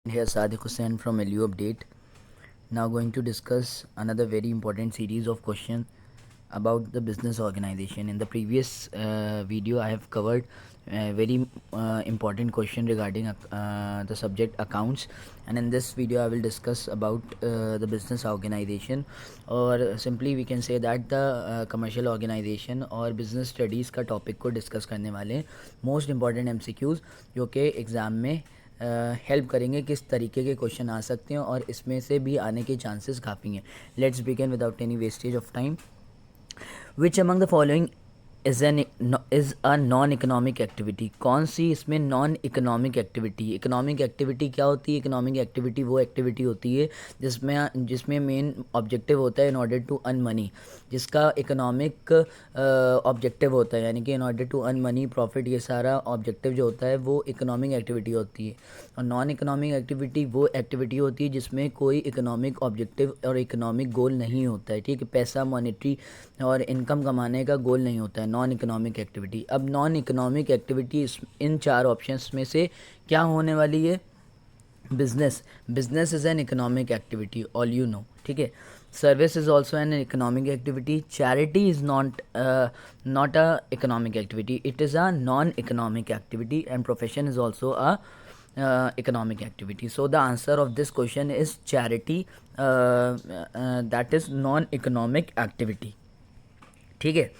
Here Sadiq Hussain from LU Update. Now going to discuss another very important series of questions about the business organization. In the previous video, I have covered a very important question regarding the subject accounts, and in this video, I will discuss about the business organization, or simply we can say that the commercial organization और business studies का topic को discuss करने वाले हैं. Most important MCQs जो कि exam में help करेंगे किस तरीके के क्वेश्चन आ सकते हैं और इसमें से भी आने के चांसेस काफ़ी हैं. Let's begin without any wastage of time. Which among the following is a non economic activity. कौन सी इसमें non economic activity. Economic activity क्या होती है? इकोनॉमिक एक्टिविटी वो एक्टिविटी होती है जिसमें मेन ऑब्जेक्टिव होता है in order to earn money, जिसका इकोनॉमिक ऑब्जेक्टिव होता है, यानी कि in order to earn money, profit, ये सारा ऑब्जेक्टिव जो होता है वो इकोनॉमिक एक्टिविटी होती है. और नॉन इकोनॉमिक एक्टिविटी वो एक्टिविटी होती है जिसमें कोई इकोनॉमिक ऑब्जेक्टिव और इकोनॉमिक गोल नहीं होता है. ठीक है, पैसा, मॉनेटरी और इनकम कमाने का गोल नहीं होता है नॉन इकोनॉमिक एक्टिविटी. अब नॉन इकोनॉमिक एक्टिविटी इन चार ऑप्शंस में से क्या होने वाली है? Business is an economic activity, all you know. ठीक है, service is also an economic activity. Charity is not a economic activity, it is a non economic activity. And profession is also a economic activity. So the answer of this question is charity, that is non-economic activity. ठीक है.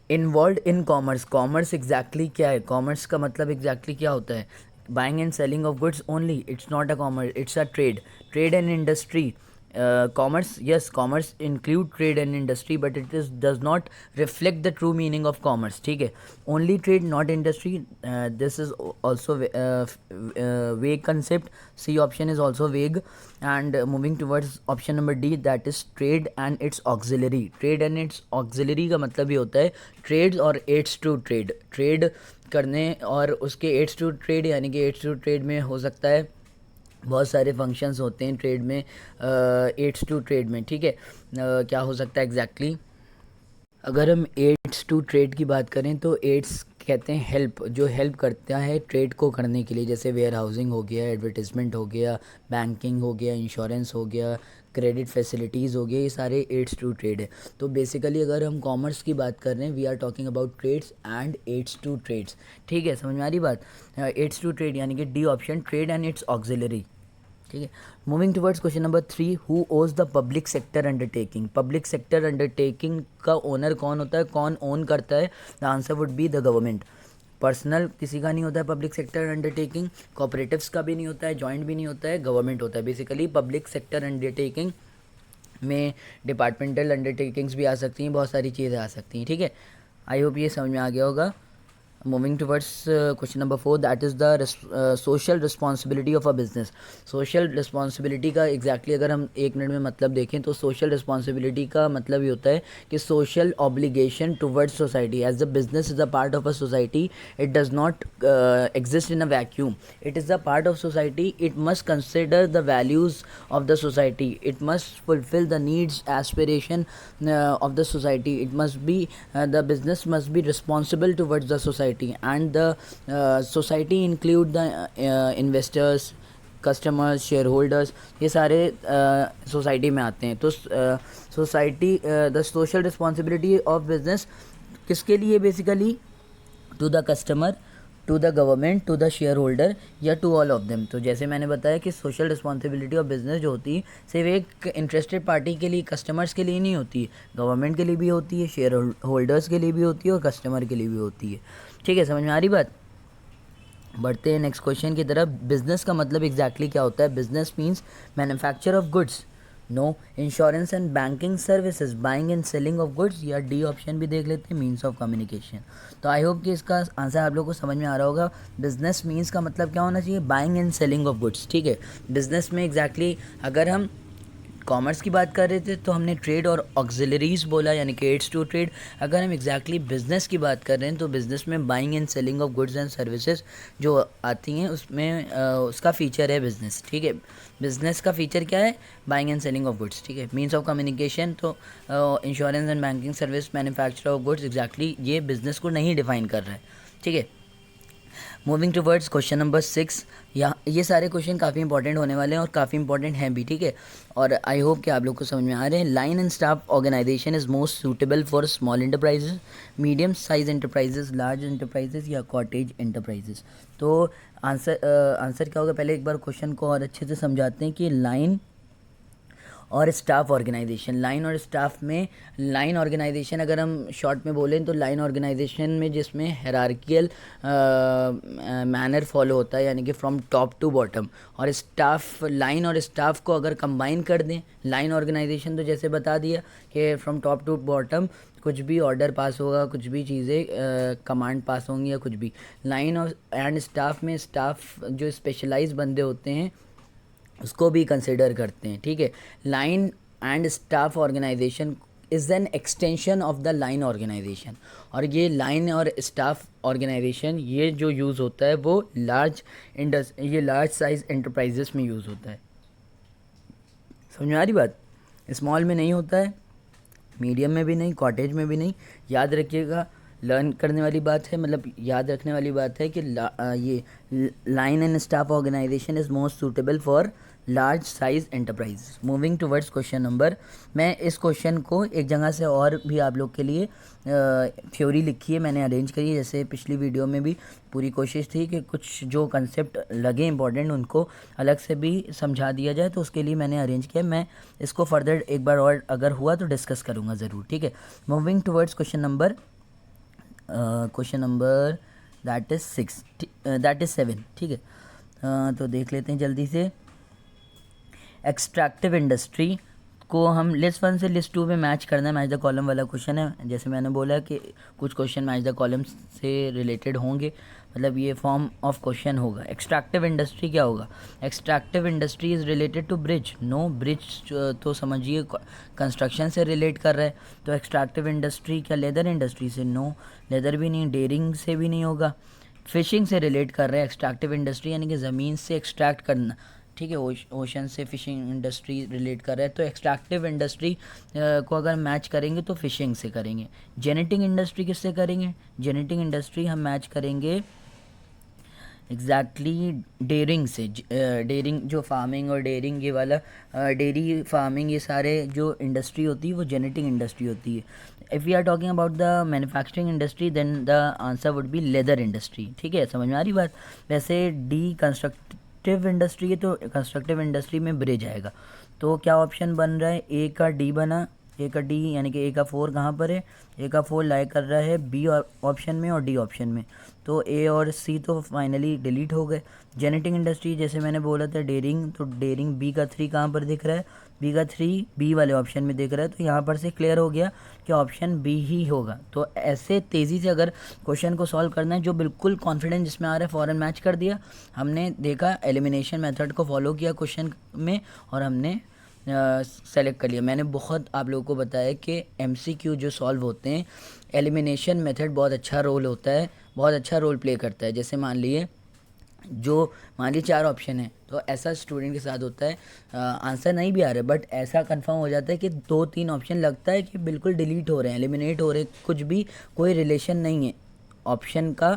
Involve in commerce. Commerce exactly क्या है? Commerce का मतलब exactly क्या होता है? Buying and selling of goods only. It's not a commerce, it's a trade and industry. Commerce, yes, commerce include trade and industry, but it does not reflect the true meaning of commerce. ठीक है, only trade not industry. This is also vague concept. C option is also vague. And moving towards option number D, that is trade and its auxiliary. Trade and its auxiliary का मतलब ये होता है trades और aids to trade. Trade करने और उसके aids to trade, यानी कि aids to trade में हो सकता है बहुत सारे फंक्शंस होते हैं ट्रेड में, एड्स टू ट्रेड में. ठीक है, क्या हो सकता है एग्जैक्टली? अगर हम एड्स टू ट्रेड की बात करें तो एड्स कहते हैं हेल्प, जो हेल्प करता है ट्रेड को करने के लिए. जैसे वेयर हाउसिंग हो गया, एडवर्टिजमेंट हो गया, बैंकिंग हो गया, इंश्योरेंस हो गया, क्रेडिट फैसिलिटीज़ हो गया, ये सारे एड्स टू ट्रेड है. तो बेसिकली अगर हम कॉमर्स की बात कर रहे हैं, we are talking about trades and aids to trades. ठीक है, समझ में आ रही बात? एड्स टू ट्रेड यानी कि D option, trade and it's auxiliary. ठीक है, moving towards question number 3. Who ओज the public sector undertaking. Public sector undertaking का ओनर कौन होता है? कौन ओन करता है? The answer would be the government. Personal किसी का नहीं होता है पब्लिक सेक्टर अंडरटेकिंग, कोऑपरेटिव्स का भी नहीं होता है, जॉइंट भी नहीं होता है, गवर्नमेंट होता है. बेसिकली पब्लिक सेक्टर अंडरटेकिंग में डिपार्टमेंटल अंडरटेकिंग्स भी आ सकती हैं, बहुत सारी चीज़ें आ सकती हैं. ठीक है, आई होप ये समझ में आ गया होगा. Moving towards question number 4, that is the social responsibility of a business. Social responsibility का exactly अगर हम एक मिनट में मतलब देखें तो social responsibility का मतलब ये होता है कि social obligation towards society. As the business is a part of a society, it does not exist in a vacuum. It is a part of society. It must consider the values of the society. It must fulfill the needs, aspiration of the society. It must be the business must be responsible towards the society. And the society include the investors, customers, shareholders, ये सारे society में आते हैं. तो society, the social responsibility of business किसके लिए? Basically to the customer, to the government, to the shareholder, या to all of them. तो जैसे मैंने बताया कि सोशल रिस्पॉन्सिबिलिटी ऑफ बिजनेस जो होती है सिर्फ एक इंटरेस्टेड पार्टी के लिए, कस्टमर्स के लिए नहीं होती है, गवर्नमेंट के लिए भी होती है, शेयर होल्डर्स के लिए भी होती है और कस्टमर के लिए भी होती है. ठीक है, समझ में आ रही बात? बढ़ते हैं नेक्स्ट क्वेश्चन की तरफ. बिजनेस का मतलब एग्जैक्टली क्या होता है? Business means manufacture of goods. No. Insurance and banking services, buying and selling of goods, या डी ऑप्शन भी देख लेते हैं, मीन्स ऑफ कम्युनिकेशन. तो आई होप कि इसका आंसर आप लोग को समझ में आ रहा होगा. बिजनेस मीन्स का मतलब क्या होना चाहिए? Buying and selling of goods. ठीक है, बिजनेस में एग्जैक्टली अगर हम कॉमर्स की बात कर रहे थे तो हमने ट्रेड और ऑक्सिलरीज बोला, यानी कि एड्स टू ट्रेड. अगर हम एग्जैक्टली बिजनेस की बात कर रहे हैं तो बिजनेस में buying and selling of goods and services जो आती हैं उसमें उसका फीचर है बिजनेस. ठीक है, बिजनेस का फीचर क्या है? Buying and selling of goods. ठीक है, मीन्स ऑफ कम्युनिकेशन. तो insurance and banking service, manufacture of goods, exactly ये बिजनेस को नहीं डिफाइन कर रहा है. ठीक है, मूविंग टूवर्ड्स क्वेश्चन नंबर 6। ये सारे क्वेश्चन काफ़ी इंपॉर्टेंट होने वाले हैं और काफ़ी इंपॉर्टेंट हैं भी, ठीक है। और आई होप कि आप लोग को समझ में आ रहे हैं। Line and staff organisation is most suitable for small enterprises, medium size enterprises, large enterprises या कॉटेज इंटरप्राइजेज। तो आंसर क्या होगा, पहले एक बार क्वेश्चन को और अच्छे से समझाते हैं कि लाइन और स्टाफ ऑर्गेनाइजेशन। लाइन और स्टाफ में, लाइन ऑर्गेनाइजेशन अगर हम शॉर्ट में बोलें तो लाइन ऑर्गेनाइजेशन में जिसमें हायरार्कियल मैनर फॉलो होता है, यानी कि फ्रॉम टॉप टू बॉटम। और स्टाफ, लाइन और स्टाफ को अगर कंबाइन कर दें, लाइन ऑर्गेनाइजेशन तो जैसे बता दिया कि फ्रॉम टॉप टू बॉटम कुछ भी ऑर्डर पास होगा, कुछ भी चीज़ें कमांड पास होंगी या कुछ भी। लाइन और एंड स्टाफ में स्टाफ जो स्पेशलाइज बंदे होते हैं उसको भी कंसिडर करते हैं, ठीक है। Line and staff organisation is an extension of the line organisation. और ये लाइन और स्टाफ ऑर्गेनाइजेशन ये जो यूज़ होता है वो लार्ज साइज एंटरप्राइजेस में यूज़ होता है। समझ में आ रही बात? स्मॉल में नहीं होता है, मीडियम में भी नहीं, कॉटेज में भी नहीं। याद रखिएगा, लर्न करने वाली बात है, मतलब याद रखने वाली बात है कि ये line and staff organisation is most suitable for large size enterprise. Moving towards question number, मैं इस क्वेश्चन को एक जगह से और भी आप लोग के लिए थ्योरी लिखी है, मैंने अरेंज करी है। जैसे पिछली वीडियो में भी पूरी कोशिश थी कि कुछ जो कंसेप्ट लगे इंपॉर्टेंट उनको अलग से भी समझा दिया जाए, तो उसके लिए मैंने अरेंज किया। मैं इसको फर्दर एक बार और अगर हुआ तो डिस्कस करूँगा ज़रूर, ठीक है। Moving towards question number that is 7, ठीक है। तो देख लेते हैं जल्दी से। एक्सट्रैक्टिव इंडस्ट्री को हम लिस्ट 1 से लिस्ट 2 में मैच करना है, मैच द कॉलम वाला क्वेश्चन है। जैसे मैंने बोला कि कुछ क्वेश्चन मैच द कॉलम से रिलेटेड होंगे, मतलब ये फॉर्म ऑफ क्वेश्चन होगा। एक्सट्रैक्टिव इंडस्ट्री क्या होगा? Extractive industry is related to bridge. No, bridge तो समझिए कंस्ट्रक्शन से रिलेट कर रहा है। तो एक्सट्रैक्टिव इंडस्ट्री क्या लेदर इंडस्ट्री से? नो, लेदर भी नहीं, डेयरिंग से भी नहीं होगा। फिशिंग से रिलेट कर रहा है एक्सट्रैक्टिव इंडस्ट्री, यानी कि ज़मीन से एक्सट्रैक्ट करना, ठीक है। ओशन से फिशिंग इंडस्ट्री रिलेट कर रहा है, तो एक्सट्रैक्टिव इंडस्ट्री को अगर मैच करेंगे तो फिशिंग से करेंगे। जेनेटिक इंडस्ट्री किससे करेंगे? जेनेटिक इंडस्ट्री हम मैच करेंगे एग्जैक्टली डेयरिंग से। डेयरिंग जो फार्मिंग और डेयरिंग ये वाला डेयरी फार्मिंग, ये सारे जो इंडस्ट्री होती है वो जेनेटिक इंडस्ट्री होती है। If we are talking about the manufacturing industry then the answer would be leather industry, ठीक है। समझ में आ रही बात? वैसे डी कंस्ट्रक्टिव इंडस्ट्री है, तो कंस्ट्रक्टिव इंडस्ट्री में ब्रिज आएगा। तो क्या ऑप्शन बन रहा है? ए का डी बना, ए का डी, यानी कि ए का 4 कहाँ पर है? ए का 4 लाई कर रहा है बी ऑप्शन में और डी ऑप्शन में, तो ए और सी तो फाइनली डिलीट हो गए। जेनेटिक इंडस्ट्री जैसे मैंने बोला था डेयरिंग, तो डेयरिंग बी का 3 कहाँ पर दिख रहा है? बी का 3 बी वाले ऑप्शन में दिख रहा है, तो यहाँ पर से क्लियर हो गया कि ऑप्शन बी ही होगा। तो ऐसे तेज़ी से अगर क्वेश्चन को सॉल्व करना है, जो बिल्कुल कॉन्फिडेंस जिसमें आ रहा है फ़ौरन मैच कर दिया। हमने देखा, एलिमिनेशन मेथड को फॉलो किया क्वेश्चन में और हमने सेलेक्ट कर लिया। मैंने बहुत आप लोगों को बताया कि MCQ जो सॉल्व होते हैं, एलिमिनेशन मेथड बहुत अच्छा रोल होता है, बहुत अच्छा रोल प्ले करता है। जैसे मान लीजिए 4 ऑप्शन है, तो ऐसा स्टूडेंट के साथ होता है, आंसर नहीं भी आ रहा है बट ऐसा कंफर्म हो जाता है कि 2-3 ऑप्शन लगता है कि बिल्कुल डिलीट हो रहे हैं, एलिमिनेट हो रहे हैं, कुछ भी कोई रिलेशन नहीं है ऑप्शन का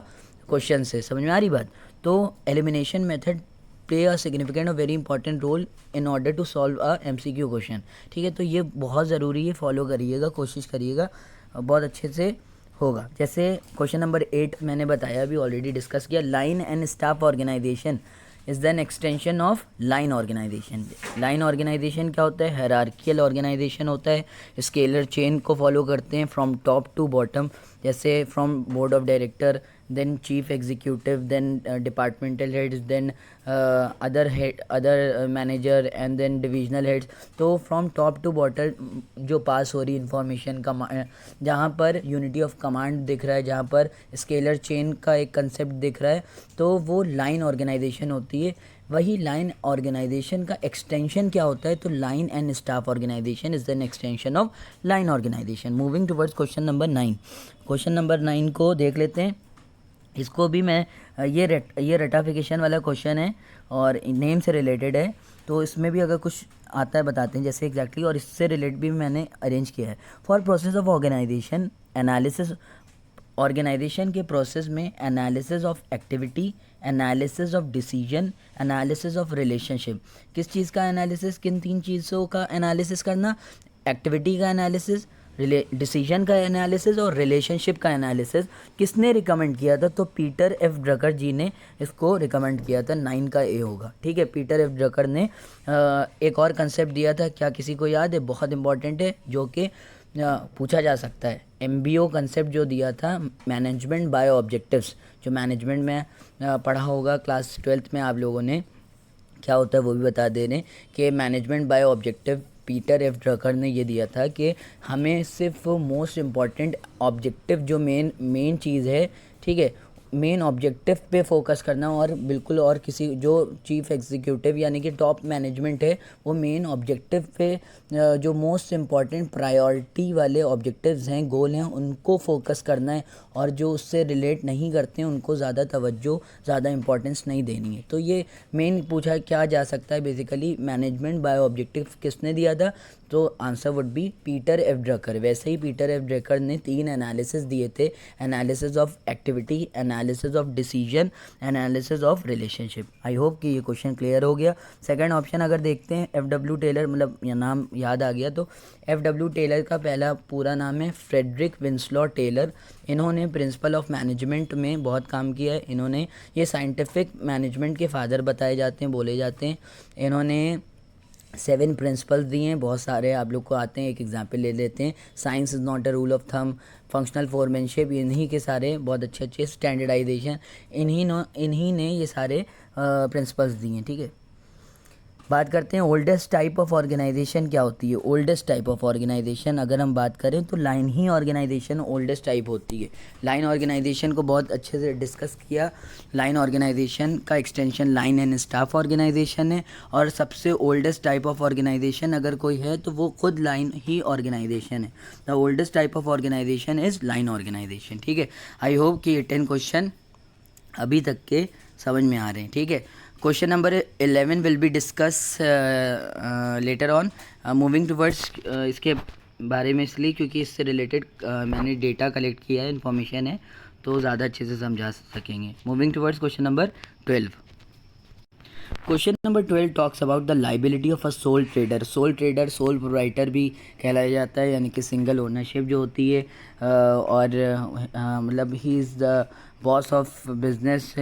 क्वेश्चन से। समझ में आ रही बात? तो elimination method play a significant और very important role in order to solve a MCQ question, ठीक है। तो ये बहुत ज़रूरी है, फॉलो करिएगा, कोशिश करिएगा, बहुत अच्छे से होगा। जैसे क्वेश्चन नंबर 8 मैंने बताया, अभी ऑलरेडी डिस्कस किया। Line and staff organisation is than extension of line organisation. Line organisation क्या होता है? हायरार्कियल ऑर्गेनाइजेशन होता है, स्केलर चेन को फॉलो करते हैं फ्रॉम टॉप टू बॉटम। जैसे from board of director, then chief executive, then departmental heads, then other manager and then divisional heads। तो from top to bottom जो पास हो रही इंफॉर्मेशन का, जहाँ पर यूनिटी ऑफ कमांड दिख रहा है, जहाँ पर स्केलर चेन का एक कंसेप्ट दिख रहा है, तो वो लाइन ऑर्गेनाइजेशन होती है। वही लाइन ऑर्गेनाइजेशन का एक्सटेंशन क्या होता है? तो line and staff organisation is an extension of line organisation. Moving towards question number 9। Question number 9 को देख लेते हैं। इसको भी मैं ये रेटाफिकेशन वाला क्वेश्चन है और नेम से रिलेटेड है, तो इसमें भी अगर कुछ आता है बताते हैं जैसे एग्जैक्टली, और इससे रिलेटेड भी मैंने अरेंज किया है। For process of organisation analysis organisation के प्रोसेस में analysis of activity, analysis of decision, analysis of relationship. किस चीज़ का एनालिसिस, किन 3 चीज़ों का एनालिसिस करना? एक्टिविटी का एनालिसिस, डिसीजन का एनालिसिस और रिलेशनशिप का एनालिसिस किसने रिकमेंड किया था? तो पीटर एफ ड्रकर जी ने इसको रिकमेंड किया था। 9 का ए होगा, ठीक है। पीटर एफ ड्रकर ने एक और कंसेप्ट दिया था, क्या किसी को याद है? बहुत इंपॉर्टेंट है, जो कि पूछा जा सकता है। MBO कंसेप्ट जो दिया था, मैनेजमेंट बाय ऑब्जेक्टिव्स, जो मैनेजमेंट में पढ़ा होगा क्लास 12th में आप लोगों ने, क्या होता है वो भी बता दे रहे हैं कि management by objective Peter F Drucker ने ये दिया था कि हमें सिर्फ मोस्ट इम्पॉर्टेंट ऑब्जेक्टिव जो मेन चीज़ है, ठीक है, मेन ऑब्जेक्टिव पे फोकस करना, और बिल्कुल और किसी जो चीफ एग्जीक्यूटिव यानी कि टॉप मैनेजमेंट है वो मेन ऑब्जेक्टिव पे जो मोस्ट इम्पॉर्टेंट प्रायोरिटी वाले ऑब्जेक्टिव्स हैं, गोल हैं, उनको फोकस करना है, और जो उससे रिलेट नहीं करते हैं उनको ज़्यादा तवज्जो, ज़्यादा इंपॉर्टेंस नहीं देनी है। तो ये मेन पूछा क्या जा सकता है बेसिकली, मैनेजमेंट बाय ऑब्जेक्टिव किसने दिया था? तो answer would B Peter F Drucker. वैसे ही पीटर एफ ड्रकर ने 3 एनालिसिस दिए थे, analysis of activity, analysis of decision, analysis of relationship. I hope कि ये क्वेश्चन क्लियर हो गया। सेकंड ऑप्शन अगर देखते हैं, FW टेलर, मतलब ये नाम याद आ गया तो FW टेलर का पहला पूरा नाम है फ्रेडरिक विंसलॉ टेलर। इन्होंने प्रिंसिपल ऑफ मैनेजमेंट में बहुत काम किया है। इन्होंने, ये साइंटिफिक मैनेजमेंट के फादर बताए जाते हैं, बोले जाते हैं। इन्होंने 7 प्रिंसिपल्स दिए हैं, बहुत सारे आप लोग को आते हैं, एक एग्जांपल ले लेते हैं। Science is not a rule of thumb, functional foremanship, इन्हीं के सारे बहुत अच्छे स्टैंडर्डाइजेशन, इन्हीं ने ये सारे प्रिंसिपल्स दिए हैं, ठीक है। बात करते हैं ओल्डेस्ट टाइप ऑफ ऑर्गेनाइजेशन क्या होती है। ओल्डेस्ट टाइप ऑफ ऑर्गेनाइजेशन अगर हम बात करें तो लाइन ही ऑर्गेनाइजेशन ओल्डेस्ट टाइप होती है। लाइन ऑर्गेनाइजेशन को बहुत अच्छे से डिस्कस किया। लाइन ऑर्गेनाइजेशन का extension line and staff organisation है, और सबसे ओल्डेस्ट टाइप ऑफ ऑर्गेनाइजेशन अगर कोई है तो वो खुद लाइन ही ऑर्गेनाइजेशन है। The oldest type of organisation is line organisation, ठीक है। आई होप कि ये 10 क्वेश्चन अभी तक के समझ में आ रहे हैं, ठीक है। Question number 11 will be discuss later on, moving towards, इसके बारे में इसलिए क्योंकि इससे रिलेटेड मैंने डेटा कलेक्ट किया है, इन्फॉर्मेशन है, तो ज़्यादा अच्छे से समझा सकेंगे। Moving towards question number 12। Question number 12 talks about the liability of a soul trader. Soul trader, sole proprietor भी कहलाया जाता है, यानी कि सिंगल ओनरशिप जो होती है, और मतलब he is the boss of business,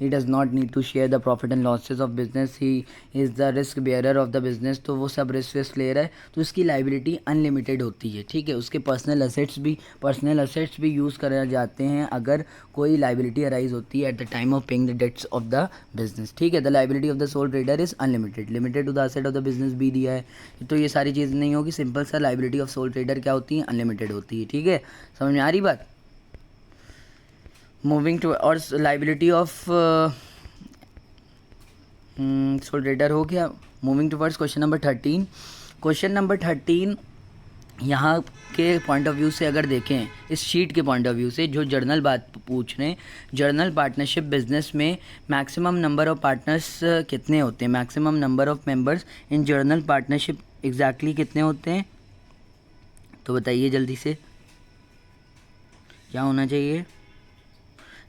he does not need to share the profit and losses of business, he is the risk bearer of the business. तो वो सब रिस्क ले रहा है, तो इसकी लाइबिलिटी अनलिमिटेड होती है, ठीक है। उसके पर्सनल असेट्स भी यूज़ करे जाते हैं अगर कोई लाइबिलिटी अराइज होती है at the time of paying the debts of the business, ठीक है। The liability of the sole trader is unlimited, limited to the asset of the business भी दिया है, तो ये सारी चीज़ नहीं होगी। सिंपल सा लाइबिलिटी ऑफ सोल ट्रेडर क्या होती है? अनलिमिटेड होती है, ठीक है। समझ में आ रही बात? मूविंग टू, और लाइबिलिटी ऑफ सोल ट्रेडर हो गया। Moving towards question number 13। Question number 13 यहाँ के पॉइंट ऑफ व्यू से अगर देखें, इस शीट के पॉइंट ऑफ व्यू से जो जर्नल बात पूछ रहे हैं, जर्नल पार्टनरशिप बिजनेस में मैक्सिमम नंबर ऑफ पार्टनर्स कितने होते हैं, maximum number of members in journal partnership exactly कितने होते हैं? तो बताइए जल्दी से, क्या होना चाहिए?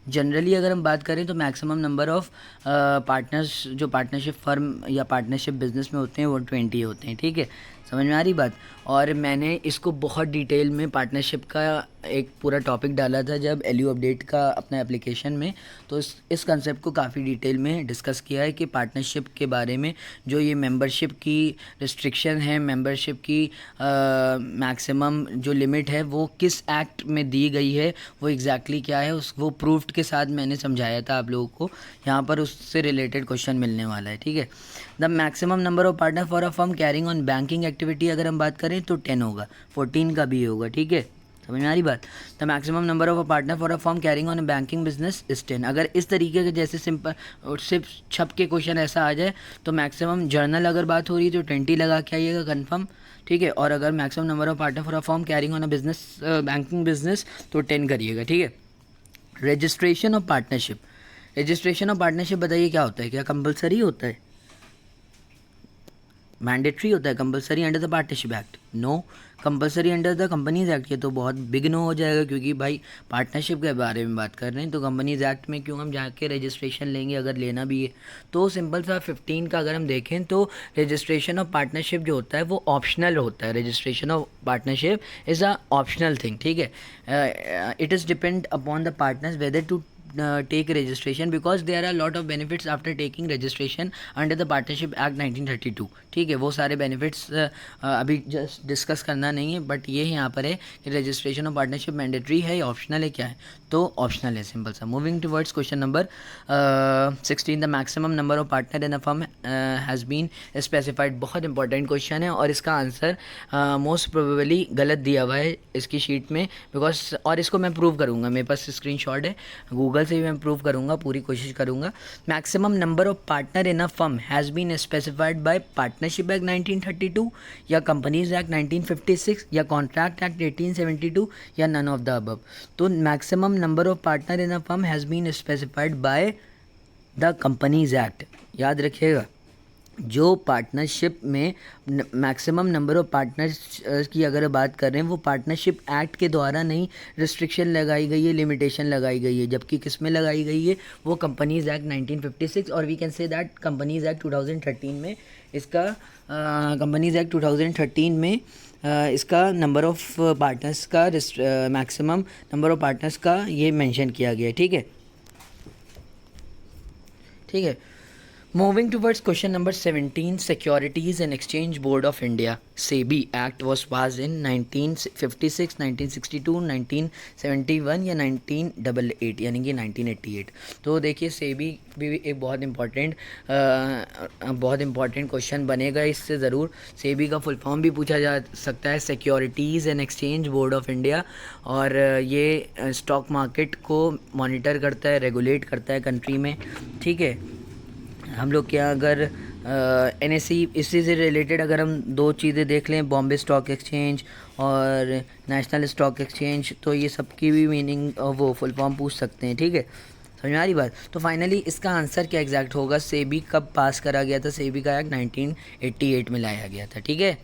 जनरली अगर हम बात करें तो मैक्सिमम नंबर ऑफ पार्टनर्स जो पार्टनरशिप फर्म या पार्टनरशिप बिजनेस में होते हैं वो 20 होते हैं, ठीक है। समझ में आ रही बात? और मैंने इसको बहुत डिटेल में पार्टनरशिप का एक पूरा टॉपिक डाला था जब LU अपडेट का अपना एप्लीकेशन में, तो इस कंसेप्ट को काफ़ी डिटेल में डिस्कस किया है कि पार्टनरशिप के बारे में जो ये मेंबरशिप की रिस्ट्रिक्शन है, मेंबरशिप की मैक्सिमम जो लिमिट है वो किस एक्ट में दी गई है, वो एग्जैक्टली क्या है, वो प्रूफ्ड के साथ मैंने समझाया था आप लोगों को। यहाँ पर उससे रिलेटेड क्वेश्चन मिलने वाला है, ठीक है। The maximum number of partner for a firm carrying on banking activity अगर हम बात करें तो 10 होगा, 14 का भी होगा, ठीक है। समझ में आ रही बात? The maximum number of a partner for a firm carrying on a banking business is 10। अगर इस तरीके के जैसे सिंपल और सिर्फ छप के क्वेश्चन ऐसा आ जाए तो मैक्सिमम जर्नल अगर बात हो रही है तो 20 लगा के आइएगा कन्फर्म, ठीक है। और अगर maximum number of partner for a firm carrying on a business banking business तो 10 करिएगा, ठीक है। Registration of partnership, registration of partnership बताइए क्या होता है? क्या कंपलसरी होता है? मैंडेटरी होता है, compulsory under the partnership act? No compulsory under the companies act, ये तो बहुत बिग नो हो जाएगा क्योंकि भाई पार्टनरशिप के बारे में बात कर रहे हैं, तो कंपनीज एक्ट में क्यों हम जाके रजिस्ट्रेशन लेंगे अगर लेना भी है तो। सिंपल सा 15 का अगर हम देखें तो रजिस्ट्रेशन ऑफ पार्टनरशिप जो होता है वो ऑप्शनल होता है। Registration of partnership is a optional thing, ठीक है। It is depend upon the partners whether to take registration because there are a lot of benefits after taking registration under the partnership act 1932, ठीक है। वो सारे benefits अभी just discuss करना नहीं है, बट ये यहाँ पर है कि रजिस्ट्रेशन ऑफ पार्टनरशिप मैंडेटरी है या ऑप्शनल है, क्या है तो ऑप्शनल है, सिंपल सा। Moving towards question number 16, the maximum number of partner in a firm has been specified. बहुत इंपॉर्टेंट क्वेश्चन है और इसका आंसर मोस्ट प्रोबेबली गलत दिया हुआ है इसकी शीट में बिकॉज, और इसको मैं प्रूव करूँगा, मेरे पास स्क्रीनशॉट है, गूगल से भी मैं प्रूव करूँगा, पूरी कोशिश करूँगा। Maximum number of partner in a firm has been specified by partnership act 1932 या कंपनीज एक्ट 1956 या कॉन्ट्रैक्ट एक्ट 1872 या नन ऑफ द अबव। तो maximum number of partner in a firm has been specified by the companies act. याद रखिएगा, जो partnership में maximum number of partners की अगर बात कर रहे हैं वो पार्टनरशिप एक्ट के द्वारा नहीं रिस्ट्रिक्शन लगाई गई है, लिमिटेशन लगाई गई है, जबकि किस में लगाई गई है वो कंपनीज एक्ट 1956 और we can say that companies act 2013 में इसका कंपनीज एक्ट 2013 में इसका नंबर ऑफ पार्टनर्स का मैक्सिमम नंबर ऑफ पार्टनर्स का ये मेंशन किया गया है, ठीक है, ठीक है। Moving towards question number 17, Securities and Exchange Board of India (SEBI) Act was passed in 1956, 1962, 1971 या 1988 यानी कि 1988। तो देखिए सेबी भी एक बहुत इम्पॉर्टेंट क्वेश्चन बनेगा इससे ज़रूर। सेबी का फुल फॉर्म भी पूछा जा सकता है, securities and exchange board of India, और ये स्टॉक मार्केट को मॉनिटर करता है, रेगुलेट करता है कंट्री में, ठीक है। हम लोग क्या अगर NSE इसी से रिलेटेड अगर हम दो चीज़ें देख लें, बॉम्बे स्टॉक एक्सचेंज और नेशनल स्टॉक एक्सचेंज, तो ये सब की भी मीनिंग वो फुल फॉर्म पूछ सकते हैं, ठीक है, समझ में आ रही बात। तो फाइनली इसका आंसर क्या एग्जैक्ट होगा, सेबी कब पास करा गया था, सेबी का एक्ट 1988 में लाया गया था, ठीक है।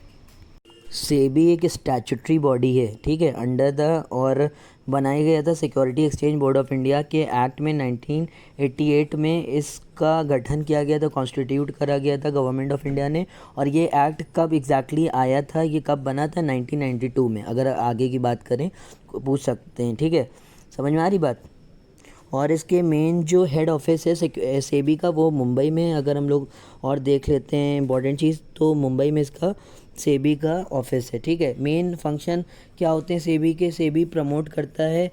सेबी एक स्टैचुटरी बॉडी है, ठीक है, अंडर द और बनाया गया था security exchange board of India के एक्ट में 1988 में इसका गठन किया गया था, कॉन्स्टिट्यूट करा गया था गवर्नमेंट ऑफ इंडिया ने। और ये एक्ट कब एग्जैक्टली आया था, ये कब बना था, 1992 में, अगर आगे की बात करें पूछ सकते हैं, ठीक है, समझ में आ रही बात। और इसके मेन जो हेड ऑफिस है सेबी का वो मुंबई में है। अगर हम लोग और देख लेते हैं इंपॉर्टेंट चीज़ तो मुंबई में इसका सेबी का ऑफिस है, ठीक है। मेन फंक्शन क्या होते हैं सेबी के, सेबी प्रमोट करता है,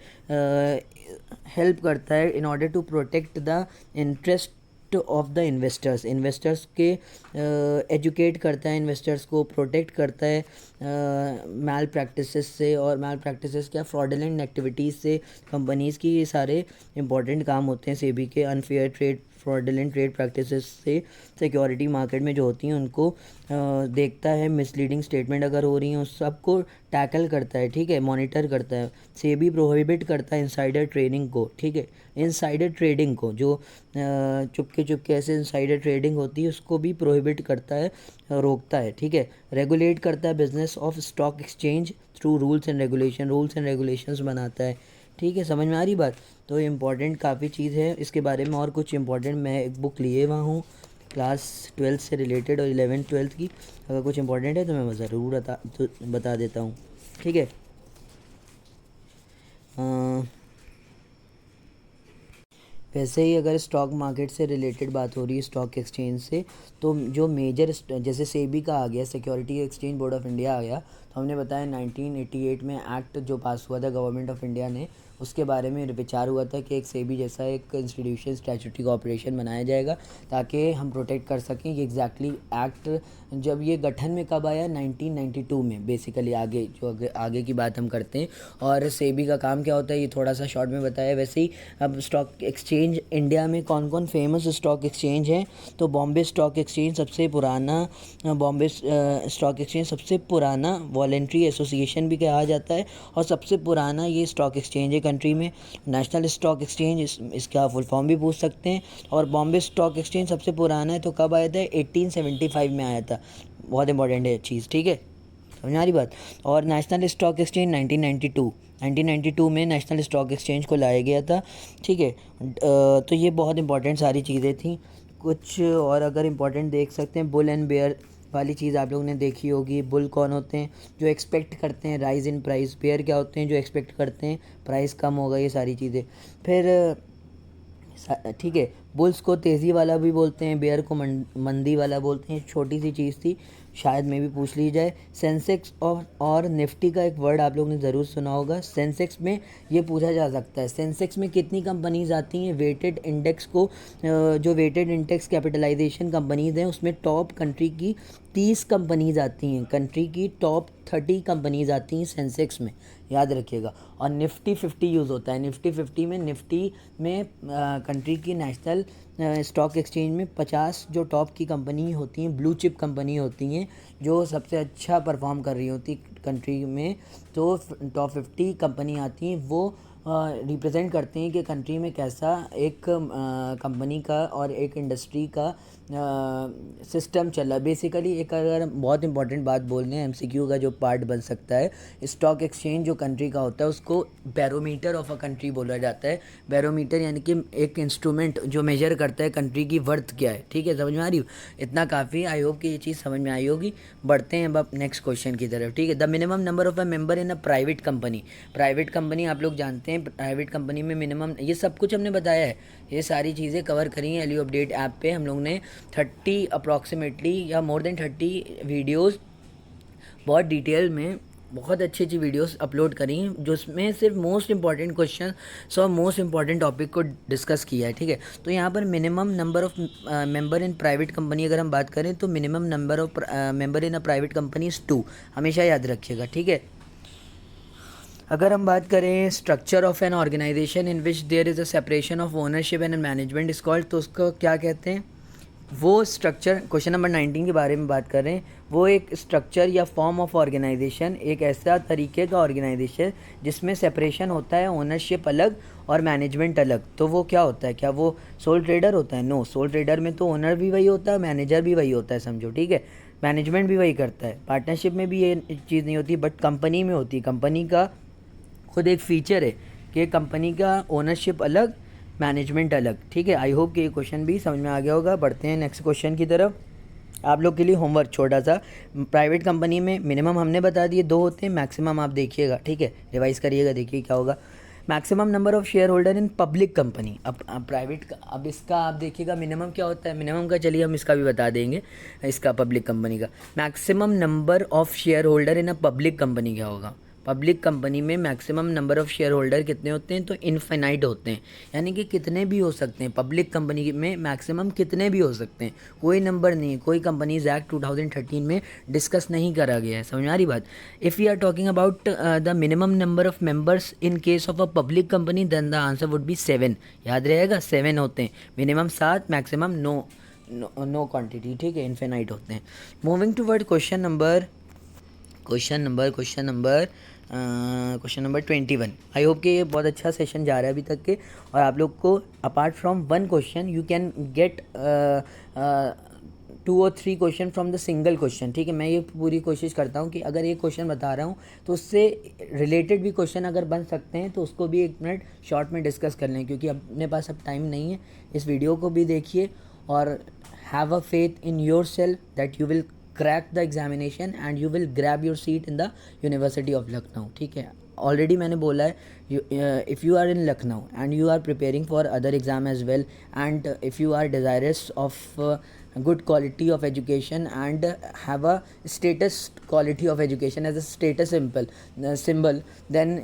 हेल्प करता है in order to protect the interest of the investors के एजुकेट करता है, इन्वेस्टर्स को प्रोटेक्ट करता है मैल प्रैक्टिसेस से, और मैल प्रैक्टिसेस क्या, फ्रॉडलेंट एक्टिविटीज़ से कंपनीज़ की, ये सारे इंपॉर्टेंट काम होते हैं सेबी के। Unfair trade, fraudulent trade practices से सिक्योरिटी मार्केट में जो होती हैं उनको देखता है, मिसलीडिंग स्टेटमेंट अगर हो रही हैं उस सबको टैकल करता है, ठीक है, मॉनिटर करता है। सेबी प्रोहिबिट करता है इनसाइडर ट्रेडिंग को, ठीक है, इनसाइडर ट्रेडिंग को, जो चुपके ऐसे इनसाइडर ट्रेडिंग होती है उसको भी प्रोहिबिट करता है, रोकता है, ठीक है। रेगुलेट करता है business of stock exchange through rules and regulations बनाता है, ठीक है, समझ में आ रही बात। तो इम्पॉर्टेंट काफ़ी चीज़ है इसके बारे में, और कुछ इम्पॉर्टेंट मैं एक बुक लिए हुआ हूँ क्लास 12 से रिलेटेड और 11-12 की, अगर कुछ इंपॉर्टेंट है तो मैं ज़रूर बता देता हूँ, ठीक है। वैसे ही अगर स्टॉक मार्केट से रिलेटेड बात हो रही है, स्टॉक एक्सचेंज से, तो जो मेजर जैसे सेबी का आ गया, security exchange board of India आ गया, तो हमने बताया 1988 में एक्ट जो पास हुआ था गवर्नमेंट ऑफ इंडिया ने, उसके बारे में विचार हुआ था कि एक सेबी जैसा एक इंस्टीट्यूशन स्टैट्यूटरी कॉर्पोरेशन बनाया जाएगा ताकि हम प्रोटेक्ट कर सकें। ये एग्जैक्टली एक्ट जब ये गठन में कब आया, 1992 में, बेसिकली आगे की बात हम करते हैं। और सेबी का काम क्या होता है ये थोड़ा सा शॉर्ट में बताया। वैसे ही अब स्टॉक एक्सचेंज इंडिया में कौन कौन फेमस स्टॉक एक्सचेंज हैं, तो बॉम्बे स्टॉक एक्सचेंज सबसे पुराना, बॉम्बे स्टॉक एक्सचेंज सबसे पुराना वॉलेंट्री एसोसिएशन भी कहा जाता है, और सबसे पुराना ये स्टॉक एक्सचेंज है कंट्री में। नेशनल स्टॉक एक्सचेंज इसका फुल फॉर्म भी पूछ सकते हैं। और बॉम्बे स्टॉक एक्सचेंज सबसे पुराना है, तो कब आया था, 1875 में आया था, बहुत इंपॉर्टेंट है चीज़, ठीक है। समझ आ रही बात। और नेशनल स्टॉक एक्सचेंज 1992 में नेशनल स्टॉक एक्सचेंज को लाया गया था, ठीक है। तो ये बहुत इंपॉर्टेंट सारी चीज़ें थी। कुछ और अगर इम्पोर्टेंट देख सकते हैं, बुल एंड बेयर वाली चीज़ आप लोगों ने देखी होगी। बुल कौन होते हैं? जो एक्सपेक्ट करते हैं राइज इन प्राइस। बेयर क्या होते हैं? जो एक्सपेक्ट करते हैं प्राइस कम होगा, ये सारी चीज़ें। फिर ठीक है, बुल्स को तेज़ी वाला भी बोलते हैं, बेयर को मंदी वाला बोलते हैं। छोटी सी चीज़ थी, शायद में भी पूछ ली जाए। सेंसेक्स और निफ्टी का एक वर्ड आप लोगों ने ज़रूर सुना होगा। सेंसेक्स में ये पूछा जा सकता है, सेंसेक्स में कितनी कंपनीज आती हैं? वेटेड इंडेक्स को जो वेटेड इंडेक्स कैपिटलाइजेशन कंपनीज हैं उसमें टॉप कंट्री की 30 कंपनीज आती हैं। कंट्री की टॉप 30 कंपनीज आती हैं सेंसेक्स में, याद रखिएगा। और निफ्टी 50 यूज़ होता है। निफ्टी में कंट्री की नेशनल स्टॉक एक्सचेंज में 50 जो टॉप की कंपनी होती हैं, ब्लू चिप कंपनी होती हैं, जो सबसे अच्छा परफॉर्म कर रही होती कंट्री में, तो टॉप 50 कंपनी आती हैं। वो रिप्रेजेंट करते हैं कि कंट्री में कैसा एक कंपनी का और एक इंडस्ट्री का सिस्टम चल रहा है। बेसिकली एक अगर बहुत इंपॉर्टेंट बात बोल रहे हैं, एमसीक्यू का जो पार्ट बन सकता है, स्टॉक एक्सचेंज जो कंट्री का होता है उसको बैरोमीटर ऑफ अ कंट्री बोला जाता है। बैरोमीटर यानी कि एक इंस्ट्रूमेंट जो मेजर करता है कंट्री की वर्थ क्या है, ठीक है। समझ में आ रही हो? इतना काफ़ी, आई होप कि ये चीज़ समझ में आई होगी। बढ़ते हैं अब नेक्स्ट क्वेश्चन की तरफ, ठीक है। The minimum number of a member in a private company. Private company आप लोग जानते हैं, प्राइवेट कंपनी में मिनिमम, ये सब कुछ हमने बताया है, ये सारी चीज़ें कवर करी हैं एलयू अपडेट ऐप पे। हम लोग ने 30 अप्रॉक्सीमेटली या मोर देन 30 वीडियोज़ बहुत डिटेल में, बहुत अच्छी अच्छी वीडियोस अपलोड करी हैं, जो उसमें सिर्फ मोस्ट इंपॉर्टेंट क्वेश्चन और मोस्ट इंपॉर्टेंट टॉपिक को डिस्कस किया है, ठीक है। तो यहाँ पर minimum number of member in private company अगर हम बात करें तो minimum number of member in a private company is 2, हमेशा याद रखिएगा, ठीक है। अगर हम बात करें structure of an organisation in which there is a separation of ownership and management is called, तो उसको क्या कहते हैं? वो स्ट्रक्चर, क्वेश्चन नंबर 19 के बारे में बात कर रहे हैं। वो एक स्ट्रक्चर या फॉर्म ऑफ ऑर्गेनाइजेशन, एक ऐसा तरीके का ऑर्गेनाइजेशन जिसमें सेपरेशन होता है, ओनरशिप अलग और मैनेजमेंट अलग। तो वो क्या होता है? क्या वो सोल ट्रेडर होता है? नो, सोल ट्रेडर में तो ओनर भी वही होता है, मैनेजर भी वही होता है, समझो, ठीक है। मैनेजमेंट भी वही करता है। पार्टनरशिप में भी ये चीज़ नहीं होती, बट कंपनी में होती है। कंपनी का खुद एक फ़ीचर है कि कंपनी का ओनरशिप अलग, मैनेजमेंट अलग, ठीक है। आई होप कि ये क्वेश्चन भी समझ में आ गया होगा। बढ़ते हैं नेक्स्ट क्वेश्चन की तरफ। आप लोग के लिए होमवर्क छोटा सा, प्राइवेट कंपनी में मिनिमम हमने बता दिए 2 होते हैं, मैक्सिमम आप देखिएगा, ठीक है, रिवाइज करिएगा, देखिए क्या होगा। Maximum number of share holder in public company. अब प्राइवेट, अब इसका आप देखिएगा मिनिमम क्या होता है। मिनिमम का चलिए हम इसका भी बता देंगे, इसका पब्लिक कंपनी का maximum number of share holder in a public company क्या होगा? पब्लिक कंपनी में maximum number of share holder कितने होते हैं? तो इनफाइनाइट होते हैं, यानी कि कितने भी हो सकते हैं। पब्लिक कंपनी में मैक्सिमम कितने भी हो सकते हैं, कोई नंबर नहीं है। कोई कंपनीज एक्ट 2013 में डिस्कस नहीं करा गया है, समझ आ रही बात। If you are talking about the minimum number of members in case of a public company, then the answer would be 7। याद रहेगा, 7 होते हैं। मिनिमम 7, मैक्सिमम नो क्वांटिटी, ठीक है, इनफाइनाइट होते हैं। Moving toward question number 21। I hope कि ये बहुत अच्छा सेशन जा रहा है अभी तक के, और आप लोग को apart from 1 question you can get 2 और 3 question from the single question, ठीक है। मैं ये पूरी कोशिश करता हूँ कि अगर ये क्वेश्चन बता रहा हूँ तो उससे रिलेटेड भी क्वेश्चन अगर बन सकते हैं तो उसको भी 1 मिनट शॉर्ट में डिस्कस कर लें, क्योंकि अपने पास अब टाइम नहीं है। इस वीडियो को भी देखिए और have a faith in your self that you will crack the examination and you will grab your seat in the University of Lucknow, ठीक है। ऑलरेडी मैंने बोला है, if you are in Lucknow and you are preparing for other exam as well, and if you are desirous of good quality of education and have a status quality of education as a status symbol, then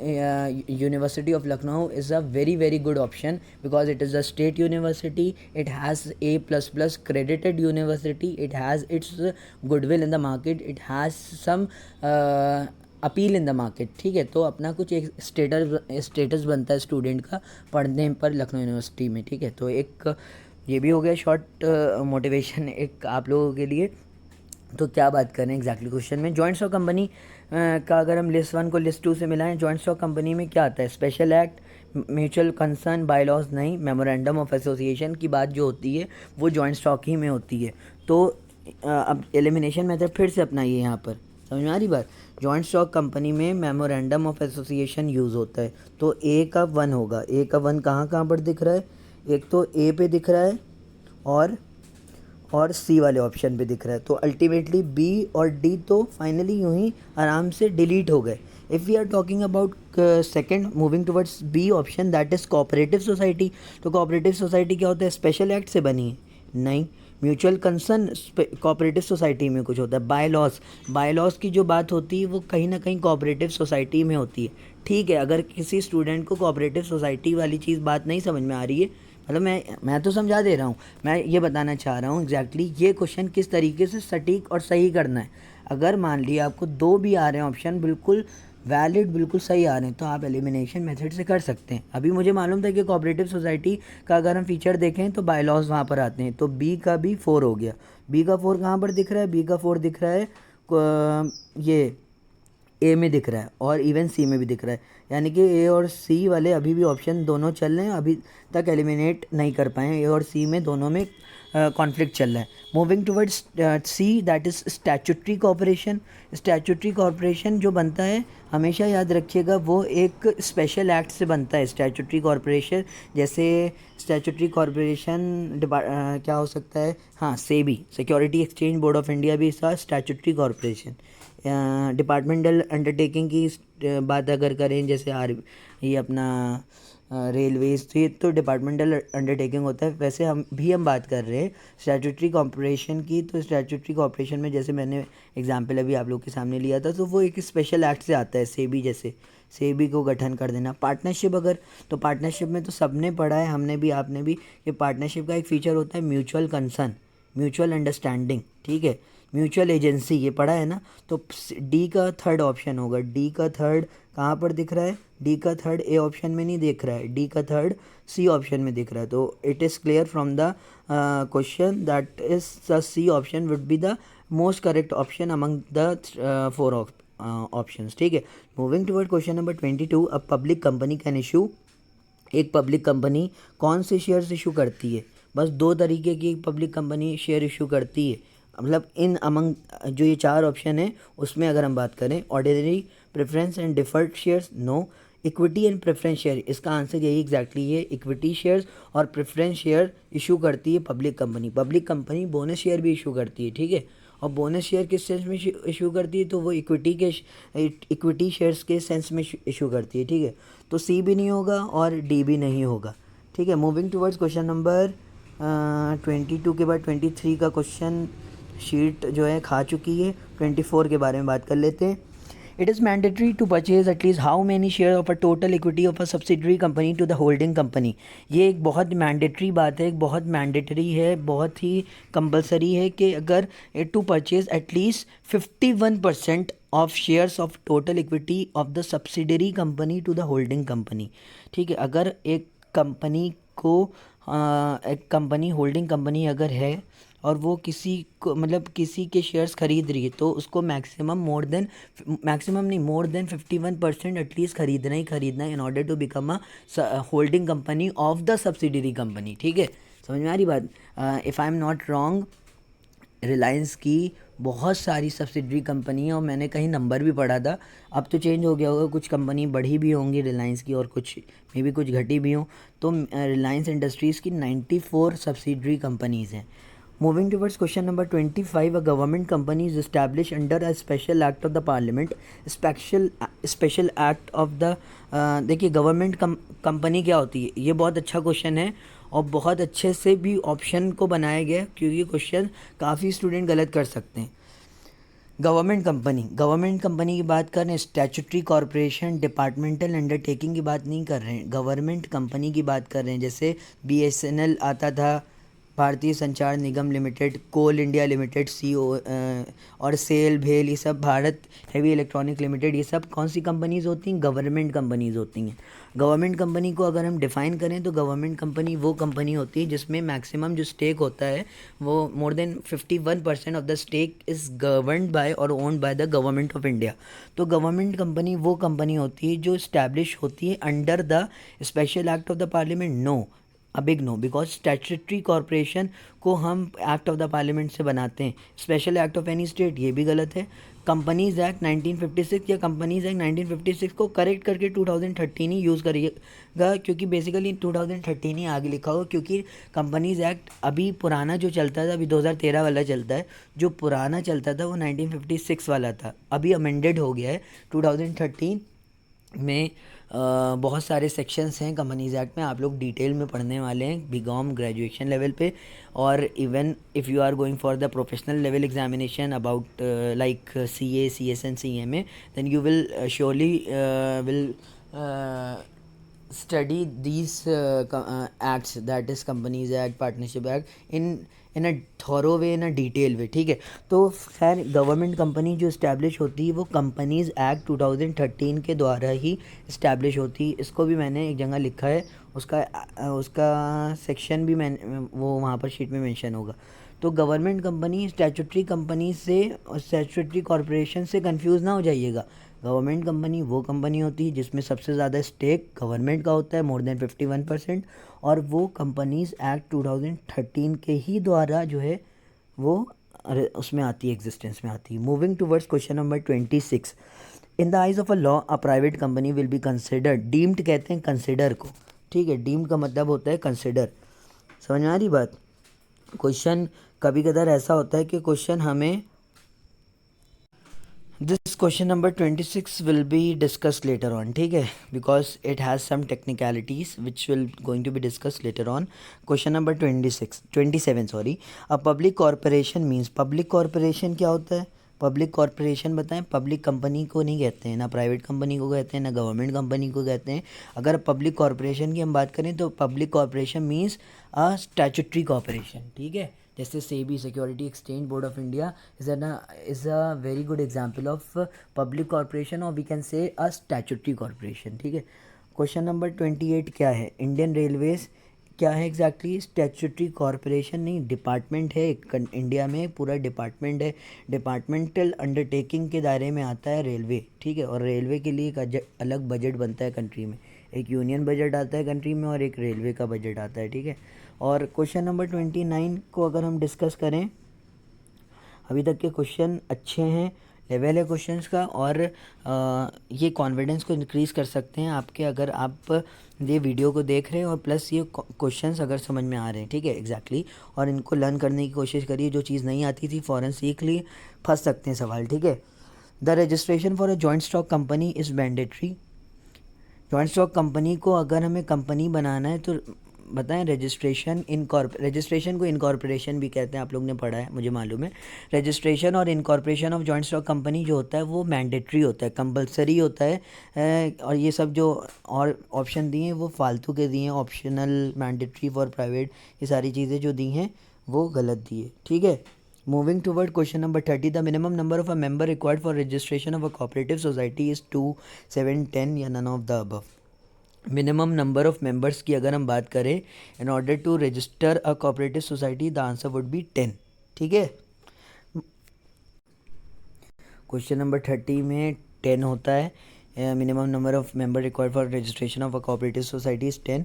University of Lucknow is a very very good option, because it is a state university, it has A++ credited university, it has its goodwill in the market, it has some appeal in the market, ठीक है। तो अपना कुछ एक status बनता है student का पढ़ने पर लखनऊ यूनिवर्सिटी में, ठीक है। तो एक ये भी हो गया शॉर्ट मोटिवेशन एक आप लोगों के लिए। तो क्या बात करें एग्जैक्टली क्वेश्चन में, जॉइंट स्टॉक कंपनी का अगर हम लिस्ट 1 को लिस्ट 2 से मिलाएं, जॉइंट स्टॉक कंपनी में क्या आता है? Special act, mutual concern, bylaws नहीं, मेमोरेंडम ऑफ एसोसिएशन की बात जो होती है वो जॉइंट स्टॉक ही में होती है। तो अब एलिमिनेशन मेथड फिर से अपनाइए यहाँ पर, समझ में आ रही बात। जॉइंट स्टॉक कंपनी में मेमोरेंडम ऑफ एसोसिएशन यूज़ होता है। तो ए का 1 होगा, ए का 1 कहाँ कहाँ पर दिख रहा है, एक तो ए पे दिख रहा है और सी वाले ऑप्शन पे दिख रहा है। तो अल्टीमेटली बी और डी तो फाइनली यूं ही आराम से डिलीट हो गए। If we are talking about second moving towards B option, that is cooperative society. तो कोऑपरेटिव सोसाइटी क्या होता है, स्पेशल एक्ट से बनी है? नहीं। म्यूचुअल कंसर्न कोऑपरेटिव सोसाइटी में कुछ होता है। बाय लॉस की जो बात होती है वो कहीं ना कहीं कोऑपरेटिव सोसाइटी में होती है। ठीक है, अगर किसी स्टूडेंट को कोऑपरेटिव सोसाइटी वाली चीज़ बात नहीं समझ में आ रही है, मतलब मैं तो समझा दे रहा हूँ, मैं ये बताना चाह रहा हूँ एग्जैक्टली ये क्वेश्चन किस तरीके से सटीक और सही करना है। अगर मान लिया आपको 2 भी आ रहे हैं ऑप्शन बिल्कुल वैलिड, बिल्कुल सही आ रहे हैं, तो आप एलिमिनेशन मेथड से कर सकते हैं। अभी मुझे मालूम था कि कोऑपरेटिव सोसाइटी का अगर हम फीचर देखें तो बायलॉज वहाँ पर आते हैं। तो बी का भी 4 हो गया। बी का 4 कहाँ पर दिख रहा है, बी का 4 दिख रहा है ये ए में दिख रहा है और इवन सी में भी दिख रहा है। यानी कि ए और सी वाले अभी भी ऑप्शन दोनों चल रहे हैं, अभी तक एलिमिनेट नहीं कर पाए हैं। ए और सी में दोनों में कॉन्फ्लिक्ट चल रहा है। Moving towards C, that is statutory corporation. Statutory corporation जो बनता है, हमेशा याद रखिएगा, वो एक स्पेशल एक्ट से बनता है स्टैट्यूटरी कॉर्पोरेशन। जैसे स्टैट्यूटरी कॉर्पोरेशन क्या हो सकता है, हाँ, SEBI, security exchange board of India भी इसका स्टैट्यूटरी कॉर्पोरेशन। डिपार्टमेंटल अंडरटेकिंग की बात अगर करें, जैसे ये अपना रेलवेज, तो डिपार्टमेंटल अंडरटेकिंग होता है। वैसे हम बात कर रहे हैं स्टैट्यूटरी कॉर्पोरेशन की। तो स्टैट्यूटरी कॉर्पोरेशन में जैसे मैंने एग्जांपल अभी आप लोग के सामने लिया था, तो वो एक स्पेशल एक्ट से आता है, सेबी जैसे। सेबी को गठन कर देना। पार्टनरशिप, अगर तो पार्टनरशिप में तो सबने पढ़ा है, हमने भी आपने भी, कि पार्टनरशिप का एक फ़ीचर होता है म्यूचुअल कंसर्न, म्यूचुअल अंडरस्टैंडिंग, ठीक है, म्यूचुअल एजेंसी, ये पढ़ा है ना। तो डी का 3rd ऑप्शन होगा। डी का 3rd कहाँ पर दिख रहा है, डी का 3rd ए ऑप्शन में नहीं दिख रहा है, डी का 3rd सी ऑप्शन में दिख रहा है। तो it is clear from the question that is the C option would be the most correct option among the 4 options, ठीक है। Moving toward question number 22, a public company can issue. एक public company कौन से shares issue करती है? बस 2 तरीके की पब्लिक कंपनी शेयर इशू करती है, मतलब इन अमंग जो ये 4 ऑप्शन है उसमें अगर हम बात करें, ordinary, preference and deferred shares, no. Equity and preference share, इसका आंसर यही एग्जैक्टली है। इक्विटी शेयर्स और प्रेफरेंस शेयर इशू करती है public company. Public company bonus share भी इशू करती है, ठीक है। और बोनस शेयर किस सेंस में इशू करती है, तो वो इक्विटी शेयर्स के सेंस में इशू करती है, ठीक है। तो सी भी नहीं होगा और डी भी नहीं होगा, ठीक है। मूविंग टुवर्ड्स क्वेश्चन नंबर 22 के बाद 23 का क्वेश्चन शीट जो है खा चुकी है। 24 के बारे में बात कर लेते हैं। It is mandatory to purchase at least how many share of a total equity of a subsidiary company to the holding company. ये एक बहुत मैंडेटरी बात है, बहुत मैंडेटरी है, बहुत ही कंपलसरी है कि अगर to purchase at least 51% of shares of total equity of the subsidiary company to the holding company, ठीक है। अगर एक कंपनी को एक कंपनी होल्डिंग कंपनी अगर है और वो किसी को, मतलब किसी के शेयर्स खरीद रही है, तो उसको मोर देन 51% एटलीस्ट खरीदना ही खरीदना है in order to become a holding company of the subsidiary company, ठीक है। समझ में आ रही बात। If I am not wrong, Reliance की बहुत सारी सब्सिडरी कंपनी है और मैंने कहीं नंबर भी पढ़ा था, अब तो चेंज हो गया होगा, कुछ कंपनी बढ़ी भी होंगी रिलायंस की और कुछ मे भी कुछ घटी भी हों। तो रिलायंस इंडस्ट्रीज़ की 94 सब्सिडरी कंपनीज़ हैं। Moving towards question number 25, a government company is established under a special act of the parliament. Special act of the देखिए गवर्नमेंट कंपनी क्या होती है, ये बहुत अच्छा क्वेश्चन है और बहुत अच्छे से भी ऑप्शन को बनाया गया है, क्योंकि क्वेश्चन काफ़ी स्टूडेंट गलत कर सकते हैं। गवर्नमेंट कंपनी की बात कर रहे हैं, स्टैट्यूटरी कॉर्पोरेशन, डिपार्टमेंटल अंडरटेकिंग की बात नहीं कर रहे हैं, गवर्नमेंट कंपनी की बात कर रहे हैं। जैसे BSNL आता था, भारतीय संचार निगम लिमिटेड, कोल इंडिया लिमिटेड, CO और सेल भेल, ये सब भारत हेवी इलेक्ट्रॉनिक लिमिटेड, ये सब कौन सी कंपनीज़ होती हैं? गवर्नमेंट कंपनीज़ होती हैं। गवर्नमेंट कंपनी को अगर हम डिफ़ाइन करें तो गवर्नमेंट कंपनी वो कंपनी होती है जिसमें मैक्सिमम जो स्टेक होता है वो more than 51% of the stake is governed by और owned by the government of India. तो गवर्नमेंट कंपनी वो कंपनी होती है जो इस्टेब्लिश होती है under the special act of the parliament. No, a big no, because statutory corporation को हम एक्ट ऑफ द पार्लियामेंट से बनाते हैं, special act of any state ये भी गलत है। कंपनीज एक्ट 1956 या कंपनीज एक्ट 1956 को करेक्ट करके 2013 ही यूज़ करिएगा, क्योंकि बेसिकली 2013 ही आगे लिखा होगा, क्योंकि कंपनीज एक्ट अभी पुराना जो चलता था, अभी 2013 वाला चलता है, जो पुराना चलता था वो 1956 वाला था, अभी अमेंडेड हो गया है 2013 में। बहुत सारे सेक्शंस हैं कंपनीज एक्ट में, आप लोग डिटेल में पढ़ने वाले हैं बीकॉम ग्रेजुएशन लेवल पे, और even if you are going for the professional level examination about like CA CSN CMA, then you will surely will study these acts, that is companies act, partnership act, in a thorough way, in a detail way, ठीक है। तो खैर government company जो establish होती है वो companies act 2013 के द्वारा ही इस्टेब्लिश होती है। इसको भी मैंने एक जगह लिखा है, उसका सेक्शन भी मैंने वो वहाँ पर शीट में मेंशन होगा। तो गवर्नमेंट कंपनी स्टैट्यूटरी कंपनी से, स्टैट्यूटरी कॉरपोरेशन से कंफ्यूज ना हो जाइएगा। गवर्नमेंट कंपनी वो कंपनी होती है जिसमें सबसे ज़्यादा स्टेक गवर्नमेंट का होता है, मोर देन 51%, और वो कंपनीज एक्ट 2013 के ही द्वारा जो है वो उसमें आती है, एग्जिस्टेंस में आती है। Moving towards question number 26, in the eyes of a law a private company will be considered, deemed कहते हैं कंसिडर को, ठीक है, डीम्ड का मतलब होता है कंसिडर। समझ में आ रही बात? क्वेश्चन कभी कदार ऐसा होता है कि क्वेश्चन हमें, this question number 26 will be discuss later on, ठीक है, because it has some technicalities which will going to be discuss later on. Question number 27 sorry, a public corporation means, public corporation क्या होता है? Public corporation बताएं। Public company को नहीं कहते हैं, ना प्राइवेट कंपनी को कहते हैं, ना गवर्नमेंट कंपनी को कहते हैं। अगर पब्लिक कॉरपोरेशन की हम बात करें तो public corporation means a statutory corporation, ठीक है। जैसे SEBI, security exchange board of India is a very good example of public corporation, और we can say a statutory corporation, ठीक है। क्वेश्चन नंबर 28 क्या है? इंडियन रेलवेज क्या है एग्जैक्टली? स्टैट्यूटरी कॉरपोरेशन नहीं, डिपार्टमेंट है इंडिया में, पूरा डिपार्टमेंट है। डिपार्टमेंटल अंडरटेकिंग के दायरे में आता है रेलवे, ठीक है, और रेलवे के लिए एक अलग बजट बनता है कंट्री में, एक यूनियन बजट आता है कंट्री में और एक रेलवे का बजट आता है, ठीक है। और क्वेश्चन नंबर 29 को अगर हम डिस्कस करें, अभी तक के क्वेश्चन अच्छे हैं, लेवल है क्वेश्चंस का, और ये कॉन्फिडेंस को इंक्रीज़ कर सकते हैं आपके, अगर आप ये वीडियो को देख रहे हैं और प्लस ये क्वेश्चंस अगर समझ में आ रहे हैं, ठीक है, एग्जैक्टली, और इनको लर्न करने की कोशिश करिए। जो चीज़ नहीं आती थी फ़ौरन सीख ली, फंस सकते हैं सवाल, ठीक है। The registration for a joint stock company is mandatory. Joint stock company को अगर हमें कंपनी बनाना है तो बताएं, रजिस्ट्रेशन को इनकॉर्पोरेशन भी कहते हैं, आप लोग ने पढ़ा है, मुझे मालूम है। रजिस्ट्रेशन और incorporation of joint stock company जो होता है वो मैंडेटरी होता है, कंपलसरी होता है, और ये सब जो और ऑप्शन दिए हैं वो फालतू के दिए हैं, ऑप्शनल, मैंडेटरी फॉर प्राइवेट, ये सारी चीज़ें जो दी हैं वो गलत दी है, ठीक है। Moving toward question number 30, the minimum number of a member required for registration of a cooperative society is 2, 7, 10 या none of the above। Minimum number of members की अगर हम बात करें in order to register a cooperative society, the answer would be 10, ठीक है। Question number 30 में 10 होता है, minimum number of member required for registration of a cooperative society is 10।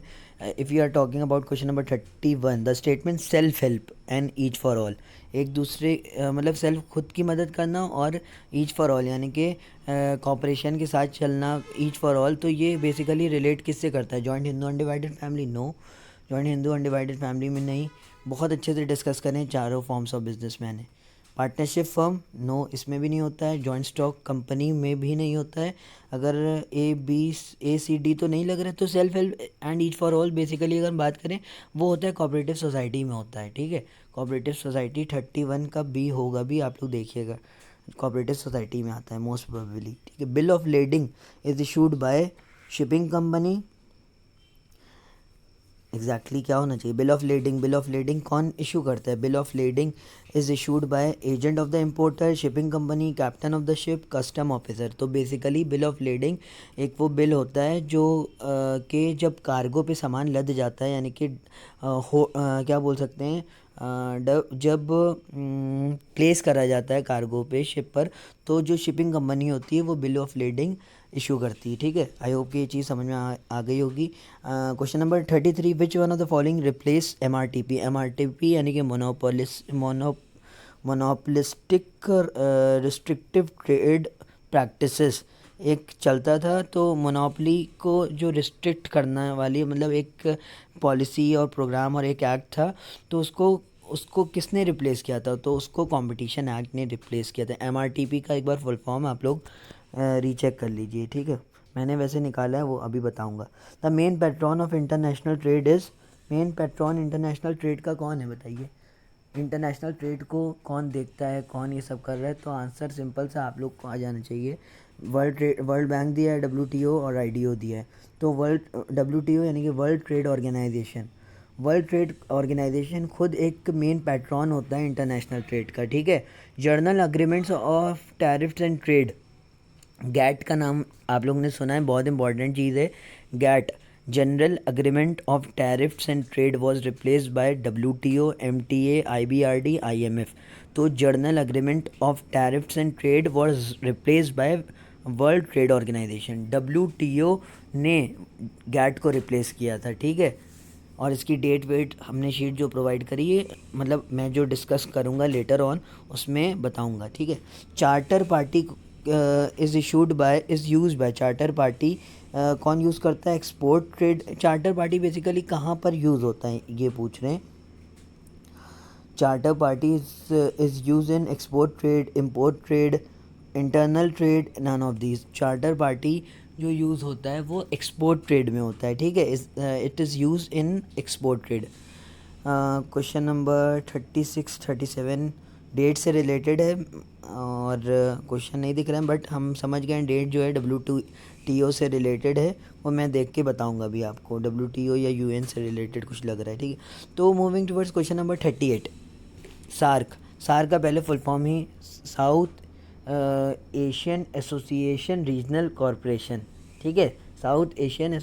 if you are talking about question number 31, the statement self help and each for all, एक दूसरे मतलब self खुद की मदद करना और ईच फॉर ऑल यानी कि कॉपरेशन के साथ चलना, ईच फॉर ऑल, तो ये बेसिकली रिलेट किससे करता है? Joint Hindu undivided family? No, joint Hindu undivided family में नहीं। बहुत अच्छे से डिस्कस करें, चारों फॉर्म्स ऑफ बिजनेसमैन है। Partnership firm? नो, इसमें भी नहीं होता है। जॉइंट स्टॉक कंपनी में भी नहीं होता है। अगर ABCD तो नहीं लग रहा है, तो self help and each for all basically अगर बात करें वो होता है कोऑपरेटिव सोसाइटी में होता है, ठीक है। कोऑपरेटिव सोसाइटी 31 का बी होगा भी, आप लोग देखिएगा, कोऑपरेटिव सोसाइटी में आता है मोस्ट प्रोबेबली, ठीक है। Bill of lending is issued by shipping company, exactly क्या होना चाहिए? Bill of lending, bill of lending कौन इशू करता है? Bill of lending is issued by agent of the importer, shipping company, captain of the ship, custom officer. तो basically bill of lending एक वो bill होता है जो कि जब कार्गो पे सामान लद जाता है, यानी कि क्या बोल सकते हैं, जब प्लेस करा जाता है कार्गो पे शिप पर, तो जो शिपिंग कंपनी होती है वो बिल ऑफ लेडिंग इशू करती है। ठीक है, आई होप कि ये चीज़ समझ में आ गई होगी। Question number 33, which one of the following replace MRTP? MRTP यानी कि मोनोपोलिस्टिक रिस्ट्रिक्टिव ट्रेड प्रैक्टिसेस एक चलता था। तो मोनोपोली को जो रिस्ट्रिक्ट करने वाली मतलब एक पॉलिसी और प्रोग्राम और एक एक्ट था, तो उसको उसको किसने रिप्लेस किया था? तो उसको कंपटीशन एक्ट ने रिप्लेस किया था। MRTP का एक बार फुल फॉर्म आप लोग रीचेक कर लीजिए। ठीक है, मैंने वैसे निकाला है, वो अभी बताऊंगा। The main patron of international trade is, main patron international trade का कौन है बताइए? इंटरनेशनल ट्रेड को कौन देखता है, कौन ये सब कर रहा है? तो आंसर सिंपल सा आप लोग को आ जाना चाहिए। वर्ल्ड बैंक दिया है, WTO और IDO दिया है। तो WTO यानी कि world trade organisation, world trade organisation खुद एक मेन पैट्रॉन होता है इंटरनेशनल ट्रेड का। ठीक है, general agreements of tariffs and trade, GATT का नाम आप लोगों ने सुना है, बहुत इंपॉर्टेंट चीज़ है GATT. General agreement of tariffs and trade was replaced by WTO, MTA, IBRD, IMF। तो general agreement of tariffs and trade was replaced by world trade organisation. WTO ने गैट को रिप्लेस किया था। ठीक है, और इसकी डेट वेट हमने शीट जो प्रोवाइड करी है, मतलब मैं जो डिस्कस करूँगा लेटर ऑन उसमें बताऊँगा। ठीक है, charter party is issued by is use by, charter party कौन यूज़ करता है? Export trade. Charter party basically कहाँ पर यूज़ होता है ये पूछ रहे हैं। Charter party is use in export trade, import trade, internal trade, none of these. Charter party जो यूज़ होता है वो एक्सपोर्ट ट्रेड में होता है। ठीक है, it is use in export trade. Question number 36 37 date से रिलेटेड है, और क्वेश्चन नहीं दिख रहा है बट हम समझ गए डेट जो है WTO से रिलेटेड है, वो मैं देख के बताऊंगा अभी आपको। WTO या UN से रिलेटेड कुछ लग रहा है। ठीक है, तो moving towards question number 38, SAARC. SAARC का पहले फुल फॉर्म ही South Asian Association Regional Corporation. ठीक है, South Asian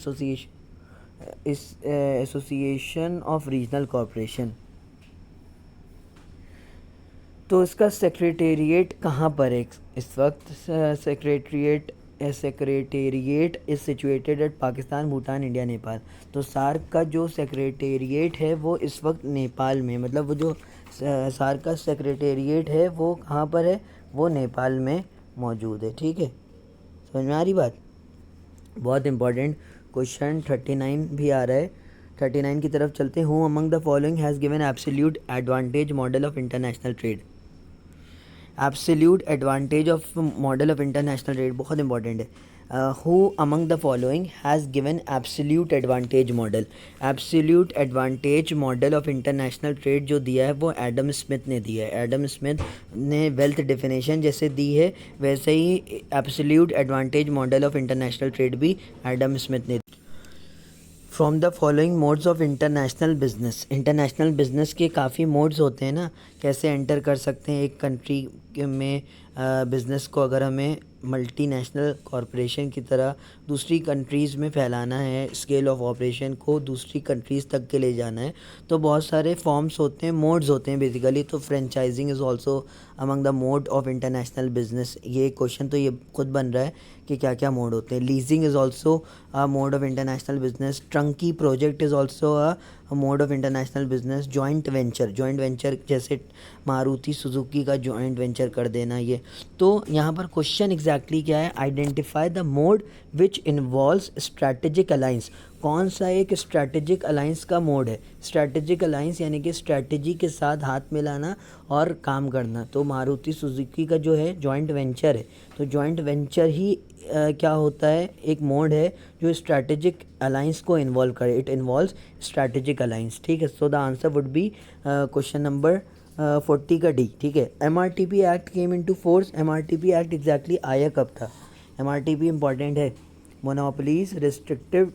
Association of Regional Corporation. तो इसका सेक्रेटेरिएट कहाँ पर है इस वक्त? Secretariat is situated at Pakistan, Bhutan, India, Nepal. तो सार्क का जो सेक्रेटेरिएट है वो इस वक्त नेपाल में, मतलब वो जो सार्क का सेक्रेटेरिएट है वो कहाँ पर है? वो नेपाल में मौजूद है। ठीक है, समझ में आ रही बात? बहुत इंपॉर्टेंट क्वेश्चन 39 भी आ रहा है। 39 की तरफ चलते हैं। Who among the following has given absolute advantage model of international trade? Absolute advantage of model of international trade बहुत इंपॉर्टेंट है। Who among the following has given absolute advantage model? Absolute advantage model of international trade जो दिया है वो Adam Smith ने दिया है। Adam Smith ने वेल्थ डेफिनेशन जैसे दी है वैसे ही absolute advantage model of international trade भी एडम स्मिथ ने। From the following modes of international business, international business के काफ़ी मोड्स होते हैं ना, कैसे एंटर कर सकते हैं एक कंट्री में बिज़नेस को। अगर हमें मल्टीनेशनल कॉरपोरेशन की तरह दूसरी कंट्रीज़ में फैलाना है, स्केल ऑफ ऑपरेशन को दूसरी कंट्रीज़ तक के ले जाना है, तो बहुत सारे फॉर्म्स होते हैं, मोड्स होते हैं बेसिकली। तो franchising is also among the mode of international business. ये क्वेश्चन तो ये खुद बन रहा है कि क्या क्या मोड होते हैं। Leasing is also a mode of international business. Turnkey project is also a mode of international business. Joint venture जैसे मारुति सुजुकी का जॉइंट वेंचर कर देना ये। तो यहाँ पर क्वेश्चन एग्जैक्टली क्या है? Identify the mode which involves strategic alliance. कौन सा एक स्ट्रैटेजिक अलाइंस का मोड है? स्ट्रैटेजिक अलाइंस यानी कि स्ट्रैटेजी के साथ हाथ मिलाना और काम करना। तो मारुति सुजुकी का जो है जॉइंट वेंचर है, तो जॉइंट वेंचर ही क्या होता है? एक मोड है जो स्ट्रैटेजिक अलाइंस को इन्वॉल्व करे। It involves strategic alliance. ठीक है, so the answer would be question number 40 का डी। ठीक है, MRTP act came into force. MRTP act exactly आया कब था? MRTP इंपॉर्टेंट है, monopolies restrictive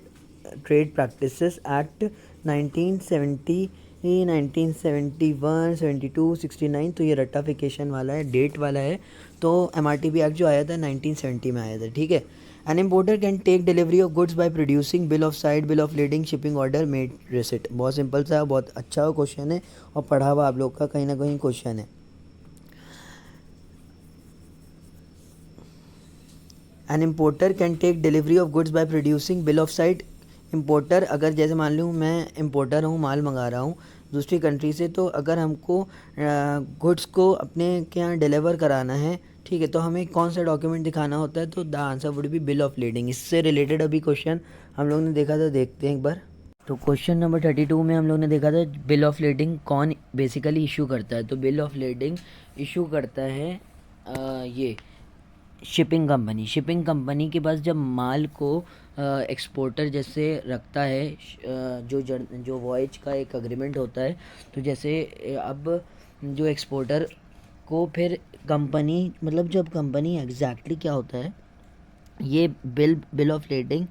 trade practices act 1970 ये 1971, 72, 69, तो ये रट्टाफिकेशन वाला है, डेट वाला है। तो MRTP एक्ट जो आया था 1970 में आया था, ठीक है। An importer can take delivery of goods by producing bill of sight, bill of lading, shipping order, mate receipt. बहुत सिंपल सा, बहुत अच्छा क्वेश्चन है और पढ़ा हुआ आप लोग का कहीं ना कहीं क्वेश्चन है। An importer can take delivery of goods by producing bill of sight. Importer, अगर जैसे मान लूँ मैं इम्पोर्टर हूँ, माल मंगा रहा हूँ दूसरी कंट्री से, तो अगर हमको गुड्स को अपने के यहाँ डिलीवर कराना है, ठीक है, तो हमें कौन सा डॉक्यूमेंट दिखाना होता है? तो the answer would B bill of leading. इससे रिलेटेड अभी क्वेश्चन हम लोग ने देखा था, देखते हैं एक बार। तो क्वेश्चन नंबर 32 में हम लोग ने देखा था बिल ऑफ लीडिंग कौन बेसिकली इशू करता है। तो बिल ऑफ लीडिंग इशू करता है ये शिपिंग कंपनी। शिपिंग कंपनी के पास जब माल को एक्सपोर्टर जैसे रखता है, जो वॉयज का एक अग्रीमेंट होता है, तो जैसे अब जो एक्सपोर्टर को फिर कंपनी, मतलब जब कंपनी एग्जैक्टली क्या होता है, ये बिल ऑफ लीडिंग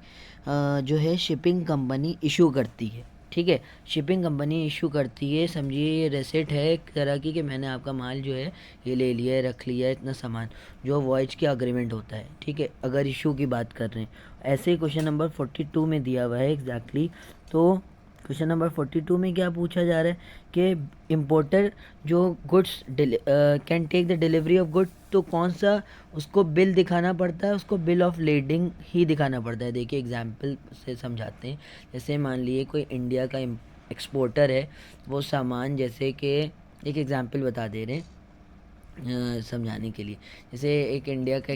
जो है शिपिंग कंपनी इशू करती है, ठीक है। शिपिंग कंपनी इशू करती है, समझिए ये रेसिट है एक तरह की कि मैंने आपका माल जो है ये ले लिया है, रख लिया है इतना सामान, जो वॉयज के अग्रीमेंट होता है, ठीक है, अगर इशू की बात कर रहे हैं। ऐसे ही क्वेश्चन नंबर 42 में दिया हुआ है एग्जैक्टली। तो क्वेश्चन नंबर 42 में क्या पूछा जा रहा है कि इम्पोर्टर जो goods can take the delivery of good, तो कौन सा उसको बिल दिखाना पड़ता है? उसको बिल ऑफ लीडिंग ही दिखाना पड़ता है। देखिए एग्जांपल से समझाते हैं। जैसे मान लिए कोई इंडिया का एक्सपोर्टर है, वो सामान, जैसे कि एक एग्जांपल बता दे रहे हैं समझाने के लिए। जैसे एक इंडिया का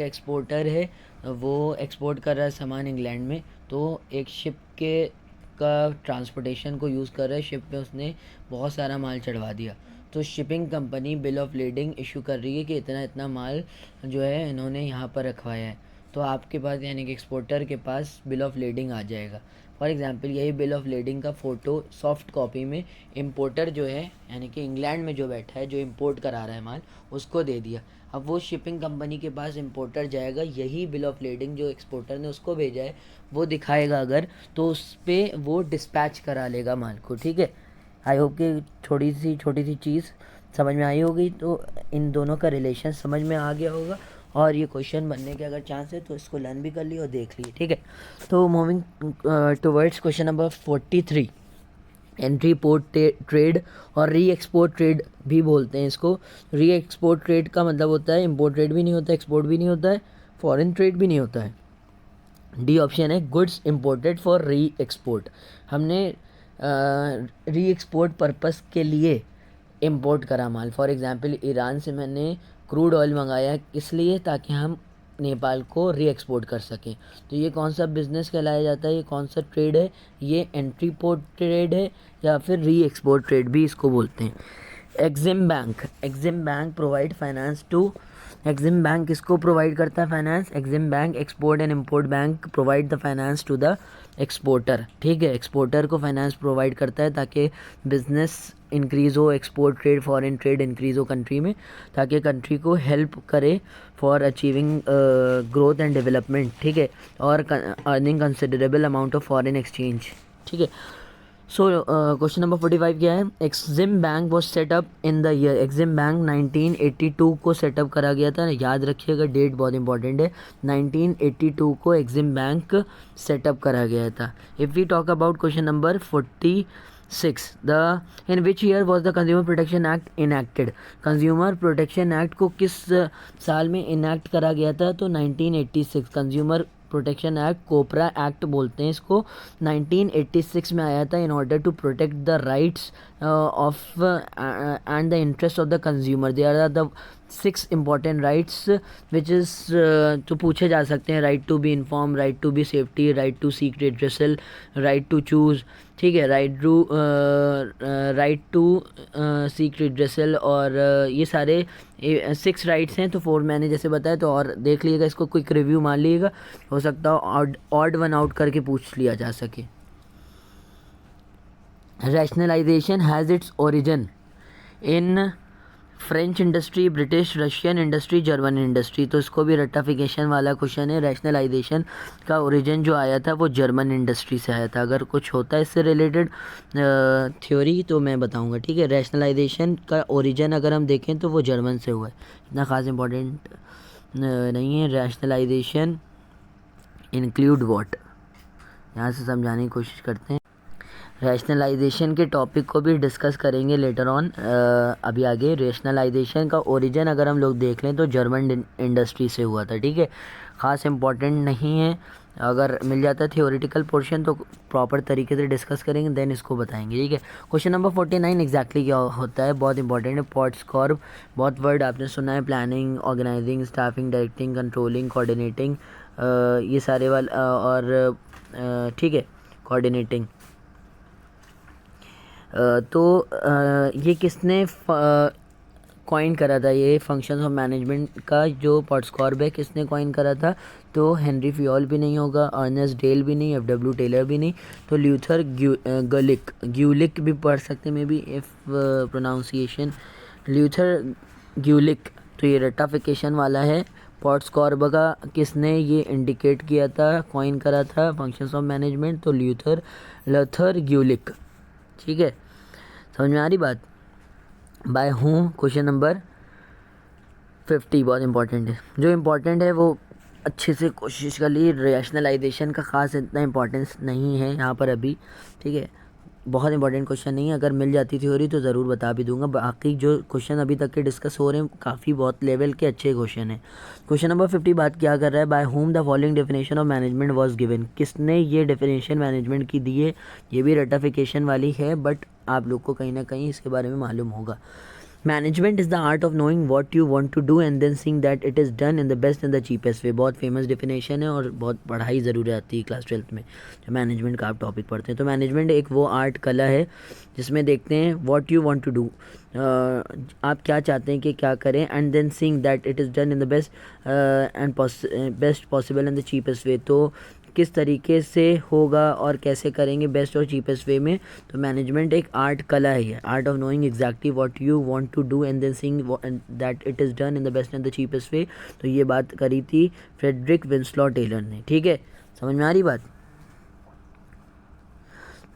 एक्सपोर्टर है, वो एक्सपोर्ट कर रहा है सामान इंग्लैंड में, तो एक शिप के का ट्रांसपोर्टेशन को यूज़ कर रहा है, शिप में उसने बहुत सारा माल चढ़वा दिया, तो shipping company bill of leading issue कर रही है कि इतना इतना माल जो है इन्होंने यहाँ पर रखवाया है। तो आपके पास यानी कि एक्सपोर्टर के पास बिल ऑफ लीडिंग आ जाएगा। फॉर एग्जांपल यही बिल ऑफ लीडिंग का फ़ोटो सॉफ्ट कॉपी में इम्पोर्टर जो है, यानी कि इंग्लैंड में जो बैठा है, जो इम्पोर्ट करा रहा है माल, उसको दे दिया। अब वो शिपिंग कंपनी के पास इम्पोर्टर जाएगा, यही बिल ऑफ लीडिंग जो एक्सपोर्टर ने उसको भेजा है वो दिखाएगा अगर, तो उस पर वो डिस्पैच करा लेगा माल को, ठीक है। आई होप कि छोटी सी चीज़ समझ में आई होगी। तो इन दोनों का रिलेशन समझ में आ गया होगा, और ये क्वेश्चन बनने के अगर चांस है तो इसको लर्न भी कर लिए और देख लिए, ठीक है। तो moving towards question number 43, entry port trade और री एक्सपोर्ट ट्रेड भी बोलते हैं इसको। री एक्सपोर्ट ट्रेड का मतलब होता है इम्पोर्ट ट्रेड भी नहीं होता, एक्सपोर्ट भी नहीं होता है, फॉरेन ट्रेड भी नहीं होता है। डी ऑप्शन है गुड्स इम्पोर्टेड फॉर री एक्सपोर्ट। हमने री एक्सपोर्ट पर्पस के लिए इम्पोर्ट करा माल। फॉर एग्जांपल ईरान से मैंने क्रूड ऑयल मंगाया, इसलिए ताकि हम नेपाल को री एक्सपोर्ट कर सकें। तो ये कौन सा बिज़नेस कहलाया जाता है, ये कौन सा ट्रेड है? ये एंट्री पोर्ट ट्रेड है, या फिर री एक्सपोर्ट ट्रेड भी इसको बोलते हैं। EXIM bank provide finance to, EXIM bank किसको प्रोवाइड करता है finance? EXIM bank export and import bank provide the finance to the exporter, ठीक है। एक्सपोर्टर को फाइनेंस प्रोवाइड करता है ताकि बिजनेस इंक्रीज़ हो, export trade, foreign trade increase हो कंट्री में, ताकि कंट्री को हेल्प करे for achieving growth and development, ठीक है, और earning considerable amount of foreign exchange, ठीक है। सो क्वेश्चन नंबर 45 क्या है? Exim bank was setup in the year, Exim bank 1982 को सेटअप करा गया था। याद रखिएगा, डेट बहुत इंपॉर्टेंट है। 1982 को एक्सिम बैंक सेटअप करा गया था। If we talk about question number 46, the in which year was the consumer protection act enacted? Consumer protection act को किस साल में इनैक्ट करा गया था? तो 1986। Consumer protection act, COPRA act बोलते हैं इसको, 1986 में आया था in order to protect the rights of and the interest of the consumer. There are the 6 important rights which is तो पूछे जा सकते हैं। Right to be inform, right to be safety, right to seek redressal, right to choose, ठीक है, right to seek redressal, और ये सारे 6 राइट्स हैं। तो 4 मैंने जैसे बताया, तो और देख लीजिएगा, इसको क्विक रिव्यू मान लीजिएगा, हो सकता हो ऑड वन आउट करके पूछ लिया जा सके। Rationalisation has its origin in French industry, British, Russian industry, German industry, तो इसको भी रट्टाफिकेशन वाला क्वेश्चन है। रैशनलाइजेशन का ओरिजिन जो आया था वो जर्मन इंडस्ट्री से आया था। अगर कुछ होता है इससे रिलेटेड थ्योरी तो मैं बताऊंगा, ठीक है। रैशनलाइजेशन का ओरिजिन अगर हम देखें तो वो जर्मन से हुआ है, इतना ख़ास इंपॉर्टेंट नहीं है। रैशनलाइजेशन इंक्लूड व्हाट, यहाँ से समझाने की कोशिश करते हैं। रैशनलाइजेशन के टॉपिक को भी डिस्कस करेंगे लेटर ऑन, अभी आगे। रैशनलाइजेशन का ओरिजिन अगर हम लोग देख लें तो जर्मन इंडस्ट्री से हुआ था, ठीक है। ख़ास इंपॉर्टेंट नहीं है, अगर मिल जाता है थियोरेटिकल पोर्शन तो प्रॉपर तरीके से डिस्कस करेंगे, देन इसको बताएंगे, ठीक है। क्वेश्चन नंबर 49 एग्जैक्टली क्या होता है, बहुत इंपॉर्टेंट है। पॉट्सकॉर्ब, बहुत वर्ड आपने सुना है, planning, organising, staffing, directing, controlling, coordinating, ये सारे वाले, और ठीक है, कोऑर्डिनेटिंग। तो ये किसने कॉइन करा था, ये फंक्शंस ऑफ मैनेजमेंट का जो पॉट्सकॉर्ब है किसने कॉइन करा था, तो हेनरी फियोल भी नहीं होगा, अर्नेस्ट डेल भी नहीं, एफ.डब्ल्यू. टेलर भी नहीं, तो ल्यूथर ग्यूलिक भी पढ़ सकते हैं may be if pronunciation, Luther Gulick. तो ये रट्टाफिकेशन वाला है। पॉट्सकॉर्ब का किसने ये इंडिकेट किया था, कॉइन करा था फंक्शंस ऑफ मैनेजमेंट, तो लथर ग्यूलिक, ठीक है। समझ में आ रही बात। बाय हूँ क्वेश्चन नंबर 50 बहुत इंपॉर्टेंट है, जो इम्पोर्टेंट है वो अच्छे से कोशिश कर ली। रैशनलाइजेशन का ख़ास इतना इंपॉर्टेंस नहीं है यहाँ पर अभी, ठीक है, बहुत इंपॉर्टेंट क्वेश्चन नहीं है। अगर मिल जाती थ्योरी तो ज़रूर बता भी दूंगा। बाकी जो क्वेश्चन अभी तक के डिस्कस हो रहे हैं काफ़ी बहुत लेवल के अच्छे क्वेश्चन हैं। क्वेश्चन नंबर 50 बात क्या कर रहा है, by whom the following definition of management was given, किसने ये डेफिनेशन मैनेजमेंट की दी है। ये भी रट्टाफिकेशन वाली है बट आप लोग को कहीं ना कहीं इसके बारे में मालूम होगा। Management is the art of knowing what you want to do and then seeing that it is done in the best and the cheapest way. बहुत फेमस डेफिनेशन है और बहुत पढ़ाई ज़रूर आती है क्लास 12th में जो मैनेजमेंट का आप टॉपिक पढ़ते हैं। तो मैनेजमेंट एक वो आर्ट कला है जिसमें देखते हैं what you want to do, आप क्या चाहते हैं कि क्या करें, and then seeing that it is done in the best and best possible and the cheapest way. तो किस तरीके से होगा और कैसे करेंगे बेस्ट और चीपेस्ट वे में। तो मैनेजमेंट एक आर्ट कला है, ये art of knowing exactly what you want to do and then seeing that it is done in the best and the cheapest way. तो ये बात करी थी फ्रेडरिक विंसलॉ टेलर ने, ठीक है। समझ में आ रही बात।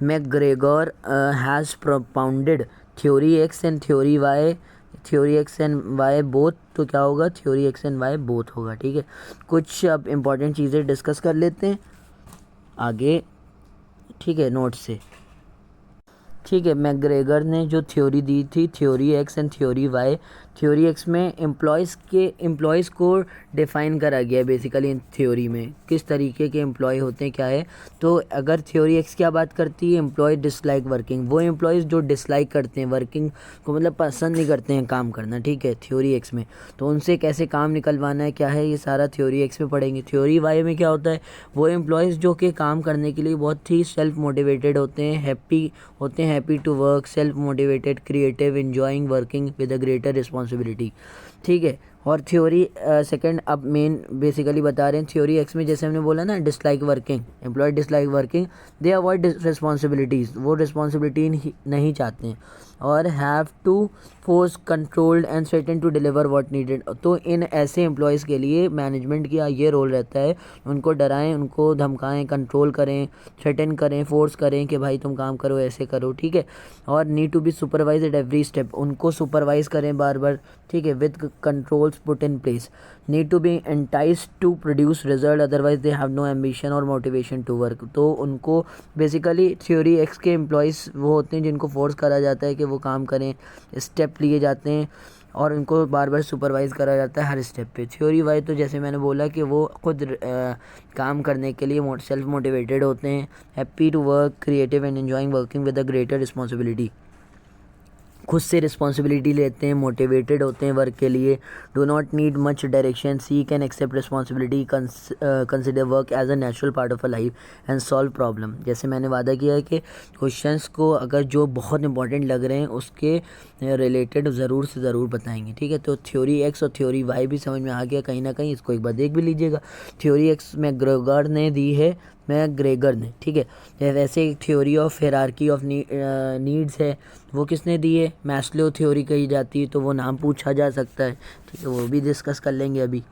McGregor has propounded theory X and theory Y, theory X and Y both, तो क्या होगा, theory X and Y both होगा, ठीक है। कुछ अब इंपॉर्टेंट चीज़ें डिस्कस कर लेते हैं आगे, ठीक है, नोट से, ठीक है। मैकग्रेगर ने जो थ्योरी दी थी theory X and theory Y, theory X में एम्प्लॉयज़ को डिफ़ाइन करा गया है बेसिकली इन थ्योरी में किस तरीके के एम्प्लॉय होते हैं क्या है। तो अगर थ्योरी एक्स क्या बात करती है, एम्प्लॉय डिसलाइक वर्किंग, वो एम्प्लॉयज़ जो डिसलाइक करते हैं वर्किंग को, मतलब पसंद नहीं करते हैं काम करना, ठीक है, थ्योरी एक्स में, तो उनसे कैसे काम निकलवाना है क्या है, ये सारा थ्योरी एक्स में पढ़ेंगे। थ्योरी वाई में क्या होता है, वो एम्प्लॉयज़ जो कि काम करने के लिए बहुत ही सेल्फ मोटिवेटेड होते हैं, happy to work, self motivated, creative, enjoying working with a greater responsibility, ठीक है। और थ्योरी सेकंड अब मेन बेसिकली बता रहे हैं थ्योरी एक्स में, जैसे हमने बोला ना dislike working, employ dislike working, they avoid responsibilities, वो रिस्पॉन्सिबिलिटी नहीं चाहते हैं, और have to force controlled and certain to deliver what needed. तो इन ऐसे एम्प्लॉयज़ के लिए मैनेजमेंट का ये रोल रहता है, उनको डराएं, उनको धमकाएं, कंट्रोल करें, थ्रेटन करें, फोर्स करें कि भाई तुम काम करो, ऐसे करो, ठीक है। और need to be supervise at every step, उनको सुपरवाइज करें बार बार, ठीक है, with controls put in place. Need to be enticed to produce result, otherwise they have no ambition और मोटिवेशन टू वर्क। तो उनको बेसिकली थ्योरी एक्स के एम्प्लॉयज़ वो होते हैं जिनको फोर्स करा जाता है कि वो काम करें, स्टेप लिए जाते हैं और उनको बार बार सुपरवाइज़ करा जाता है हर स्टेप पे। थ्योरी वाई तो जैसे मैंने बोला कि वो खुद काम करने के लिए सेल्फ मोटिवेटेड होते हैं, happy to work, creative and enjoying working with a greater responsibility, खुद से रिस्पॉन्सिबिलिटी लेते हैं, मोटिवेटेड होते हैं वर्क के लिए, do not need much direction, seek and accept responsibility, consider work as a natural part of a life and solve problem. जैसे मैंने वादा किया है कि क्वेश्चंस को अगर जो बहुत इंपॉर्टेंट लग रहे हैं उसके रिलेटेड ज़रूर से ज़रूर बताएंगे, ठीक है। तो थ्योरी एक्स और थ्योरी वाई भी समझ में आ गया कहीं ना कहीं, इसको एक बार देख भी लीजिएगा। थ्योरी एक्स मैकग्रेगर ने दी है मैकग्रेगर ने, ठीक है। वैसे एक theory of hierarchy of needs है, वो किसने दी है? मैस्लो थ्योरी कही जाती है, तो वो नाम पूछा जा सकता है, ठीक है, वो भी डिस्कस कर लेंगे अभी।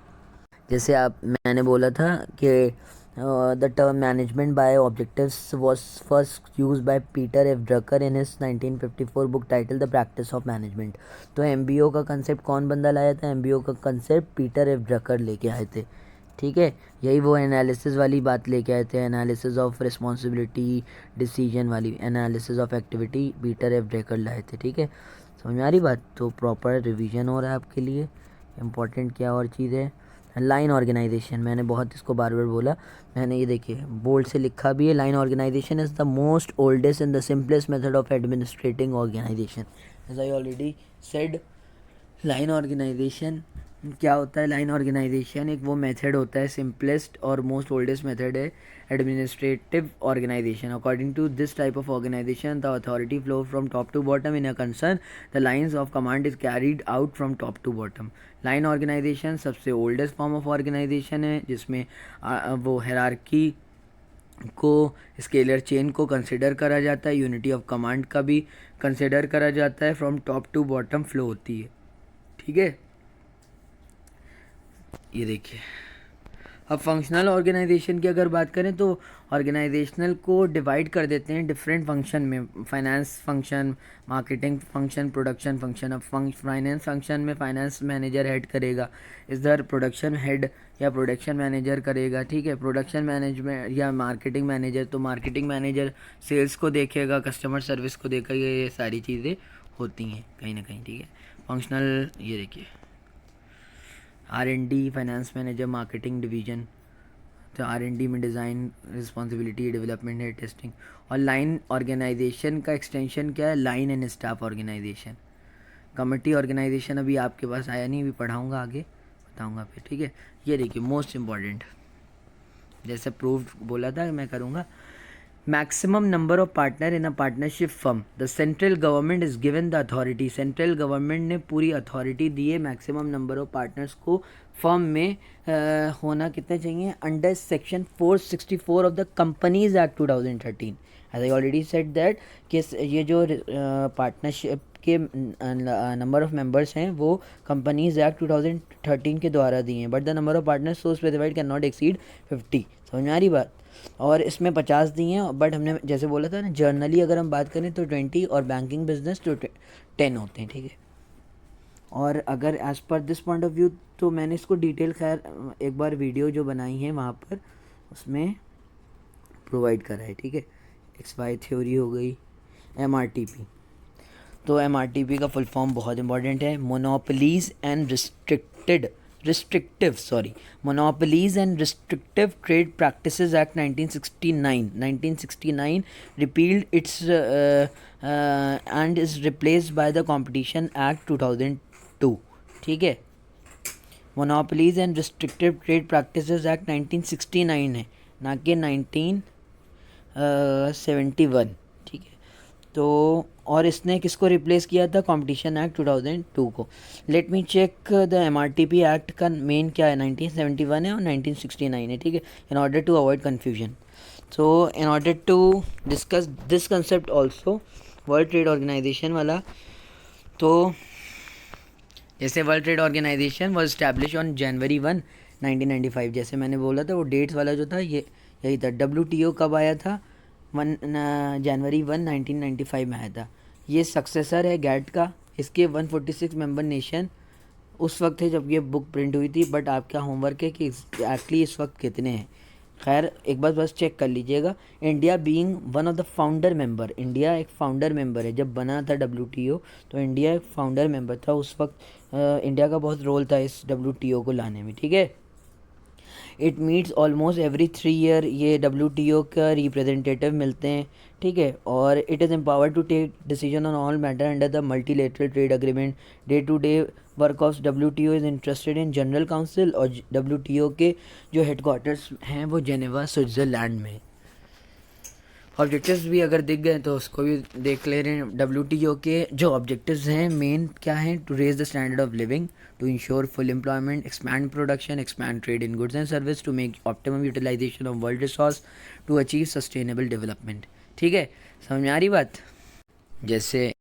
जैसे मैंने बोला था कि the term management by objectives was first used by Peter F Drucker in his 1954 book title the practice of management. तो एमबीओ का कंसेप्ट कौन बंदा लाया था? एमबीओ का कंसेप्ट पीटर एफ ड्रकर लेके आए थे, ठीक है। यही वो एनालिसिस वाली बात लेके आए थे, एनालिसिस ऑफ रिस्पॉन्सिबिलिटी डिसीजन वाली, analysis of activity Peter F Drucker लाए थे, ठीक है। समझ में आ रही बात? तो प्रॉपर रिवीजन हो रहा है आपके लिए। इम्पोर्टेंट क्या और चीज़ है? लाइन ऑर्गेनाइजेशन, मैंने बहुत इसको बार बार बोला, मैंने ये देखिए बोल्ड से लिखा भी है। Line organization is the most oldest and the simplest method of administrating organization, as I already said. Line organisation क्या होता है? लाइन ऑर्गेनाइजेशन एक वो मेथड होता है, सिंपलेस्ट और मोस्ट ओल्डेस्ट मेथड है administrative organization. According to this type of organisation the authority flow from top to bottom in a concern, the lines of command is carried out from top to bottom. Line organization सबसे oldest form of organization है, जिसमें वो hierarchy को, scalar chain को consider करा जाता है, unity of command का भी कंसिडर करा जाता है, from top to bottom flow होती है, ठीक है। ये देखिए, अब फंक्शनल ऑर्गेनाइजेशन की अगर बात करें तो ऑर्गेनाइजेशनल को डिवाइड कर देते हैं डिफरेंट फंक्शन में, finance function, marketing function, production function. अब फाइनेंस फंक्शन में फाइनेंस मैनेजर हेड करेगा, इधर प्रोडक्शन हेड या प्रोडक्शन मैनेजर करेगा, ठीक है। प्रोडक्शन मैनेजमेंट या मार्केटिंग मैनेजर, तो मार्केटिंग मैनेजर सेल्स को देखेगा, कस्टमर सर्विस को देखेगा, ये सारी चीज़ें होती हैं कहीं ना कहीं, ठीक है। फंक्शनल ये देखिए, R&D finance manager, marketing division, तो R&D में डिज़ाइन रिस्पॉन्सिबिलिटी, डेवलपमेंट है, टेस्टिंग। और लाइन ऑर्गेनाइजेशन का एक्सटेंशन क्या है? Line and staff organization. Committee organization अभी आपके पास आया नहीं, अभी पढ़ाऊँगा आगे, बताऊँगा फिर, ठीक है। ये देखिए मोस्ट इम्पॉर्टेंट, जैसे प्रूव बोला था मैं करूँगा। Maximum number of partner in a partnership firm, the central government is given the authority, central government ने पूरी अथॉरिटी दी है मैक्सिमम नंबर ऑफ पार्टनर्स को फर्म में होना कितने चाहिए, under section 464 of the companies act 2013। As I already said that कि ये जो पार्टनरशिप के नंबर ऑफ मेंबर्स हैं वो कंपनीज एक्ट 2013 के द्वारा दिए हैं, but the number of partners so specified can not exceed 50। समझ में आ रही बात? और इसमें 50 दिए हैं, बट हमने जैसे बोला था ना, जर्नली अगर हम बात करें तो 20 और बैंकिंग बिजनेस तो 10 होते हैं, ठीक है। और अगर as per this point of view, तो मैंने इसको डिटेल खैर एक बार वीडियो जो बनाई है वहाँ पर उसमें प्रोवाइड करा है, ठीक है। XY थ्योरी हो गई, MRTP। तो MRTP का फुल फॉर्म बहुत इंपॉर्टेंट है, monopolies and monopolies and restrictive trade practices act 1969 repealed it's and is replaced by the competition act 2002, ठीक है। Monopolies and restrictive trade practices act 1969 है, ना कि 1971, ठीक है। तो और इसने किसको रिप्लेस किया था? कंपटीशन एक्ट 2002 को। Let me check the MRTP act का मेन क्या है, 1971 है और 1969 है, ठीक है, in order to avoid confusion. So in order to discuss this concept also, world trade organization वाला, तो जैसे world trade organization was establish on January 1, 1995, जैसे मैंने बोला था वो डेट्स वाला जो था ये यही था। WTO कब आया था? जनवरी 1, 1995 में आया था। ये सक्सेसर है गैट का। इसके 146 मेंबर नेशन उस वक्त थे जब ये बुक प्रिंट हुई थी, बट आपका होमवर्क है कि एग्जैक्टली इस वक्त कितने हैं। खैर एक बार बस चेक कर लीजिएगा। India being one of the founder member, India एक फाउंडर मेंबर है। जब बना था WTO तो इंडिया एक फाउंडर मेंबर था उस वक्त। इंडिया का बहुत रोल था इस WTO को लाने में, ठीक है। It meets almost every 3 year, ये WTO का रिप्रेजेंटेटिव मिलते हैं, ठीक है। और it is empowered to take decision on all matter under the multilateral trade agreement. Day to day work of WTO is interested in general council, और WTO के जो हेडक्वार्टर्स हैं वो जेनेवा स्विट्ज़रलैंड में। ऑब्जेक्टिव्स भी अगर दिख गए तो उसको भी देख ले रहे हैं। WTO के जो ऑब्जेक्टिव्स हैं मेन क्या हैं, to raise the standard of living, to ensure full employment, expand production, expand trade in goods and service, to make optimum utilization of world resource, to achieve sustainable development. ठीक है, समझ में आ रही बात। जैसे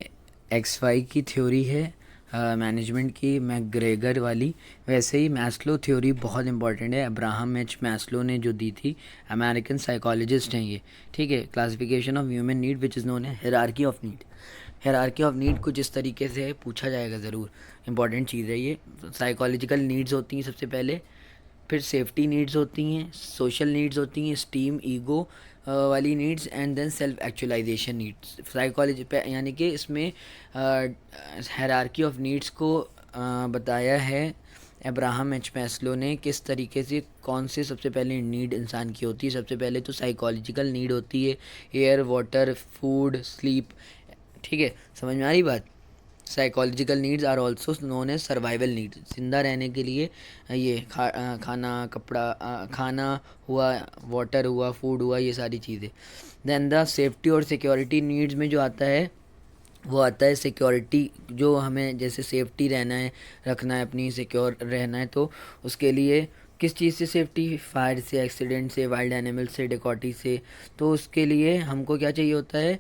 XY की थ्योरी है मैनेजमेंट की, मैकग्रेगर वाली, वैसे ही मैस्लो थ्योरी बहुत इंपॉर्टेंट है। अब्राहम एच मैस्लो ने जो दी थी, अमेरिकन साइकोलॉजिस्ट हैं ये। ठीक है, classification of human need which is known है hierarchy of need. Hierarchy of need कुछ इस तरीके से है, पूछा जाएगा ज़रूर, इंपॉर्टेंट चीज़ है ये। साइकोलॉजिकल नीड्स होती हैं सबसे पहले, फिर सेफ्टी नीड्स होती हैं, सोशल नीड्स होती हैं, स्टीम ईगो वाली needs, and then self actualization needs. Psychology पे यानी कि इसमें हायरार्की ऑफ नीड्स को बताया है अब्राहम एच मैस्लो ने, किस तरीके से कौन से सबसे पहले नीड इंसान की होती है। सबसे पहले तो साइकोलॉजिकल नीड होती है, एयर, वाटर, फूड, स्लीप। ठीक है, समझ में आ रही बात। Psychological needs are also known as survival needs, जिंदा रहने के लिए ये खाना, कपड़ा, खाना हुआ, वाटर हुआ, फूड हुआ, ये सारी चीज़ें। देन द सेफ्टी और सिक्योरिटी नीड्स में जो आता है वो आता है सिक्योरिटी, जो हमें जैसे सेफ्टी रहना है, रखना है, अपनी सिक्योर रहना है, तो उसके लिए किस चीज़ से सेफ्टी, फायर से, एक्सीडेंट से, वाइल्ड एनिमल से, डिकॉटी से। तो उसके लिए हमको क्या चाहिए होता है,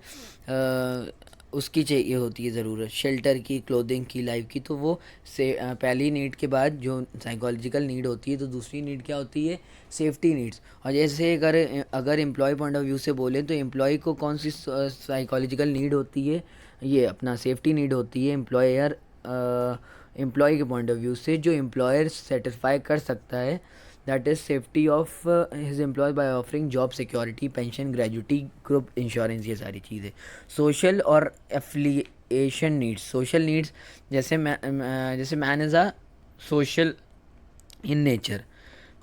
उसकी चाहिए होती है ज़रूरत, शेल्टर की, क्लोथिंग की, लाइफ की। तो वो से पहली नीड के बाद जो साइकोलॉजिकल नीड होती है, तो दूसरी नीड क्या होती है, सेफ्टी नीड्स। और जैसे अगर एम्प्लॉय पॉइंट ऑफ व्यू से बोलें तो एम्प्लॉय को कौन सी साइकोलॉजिकल नीड होती है, ये अपना सेफ्टी नीड होती है। एम्प्लॉय के पॉइंट ऑफ व्यू से जो एम्प्लॉयर सेटिस्फाई कर सकता है, that is safety of his employ by offering job security, pension, gratuity, group insurance, ये सारी चीज़ें। सोशल और एफिलिएशन नीड्स, सोशल नीड्स जैसे man is a social in nature,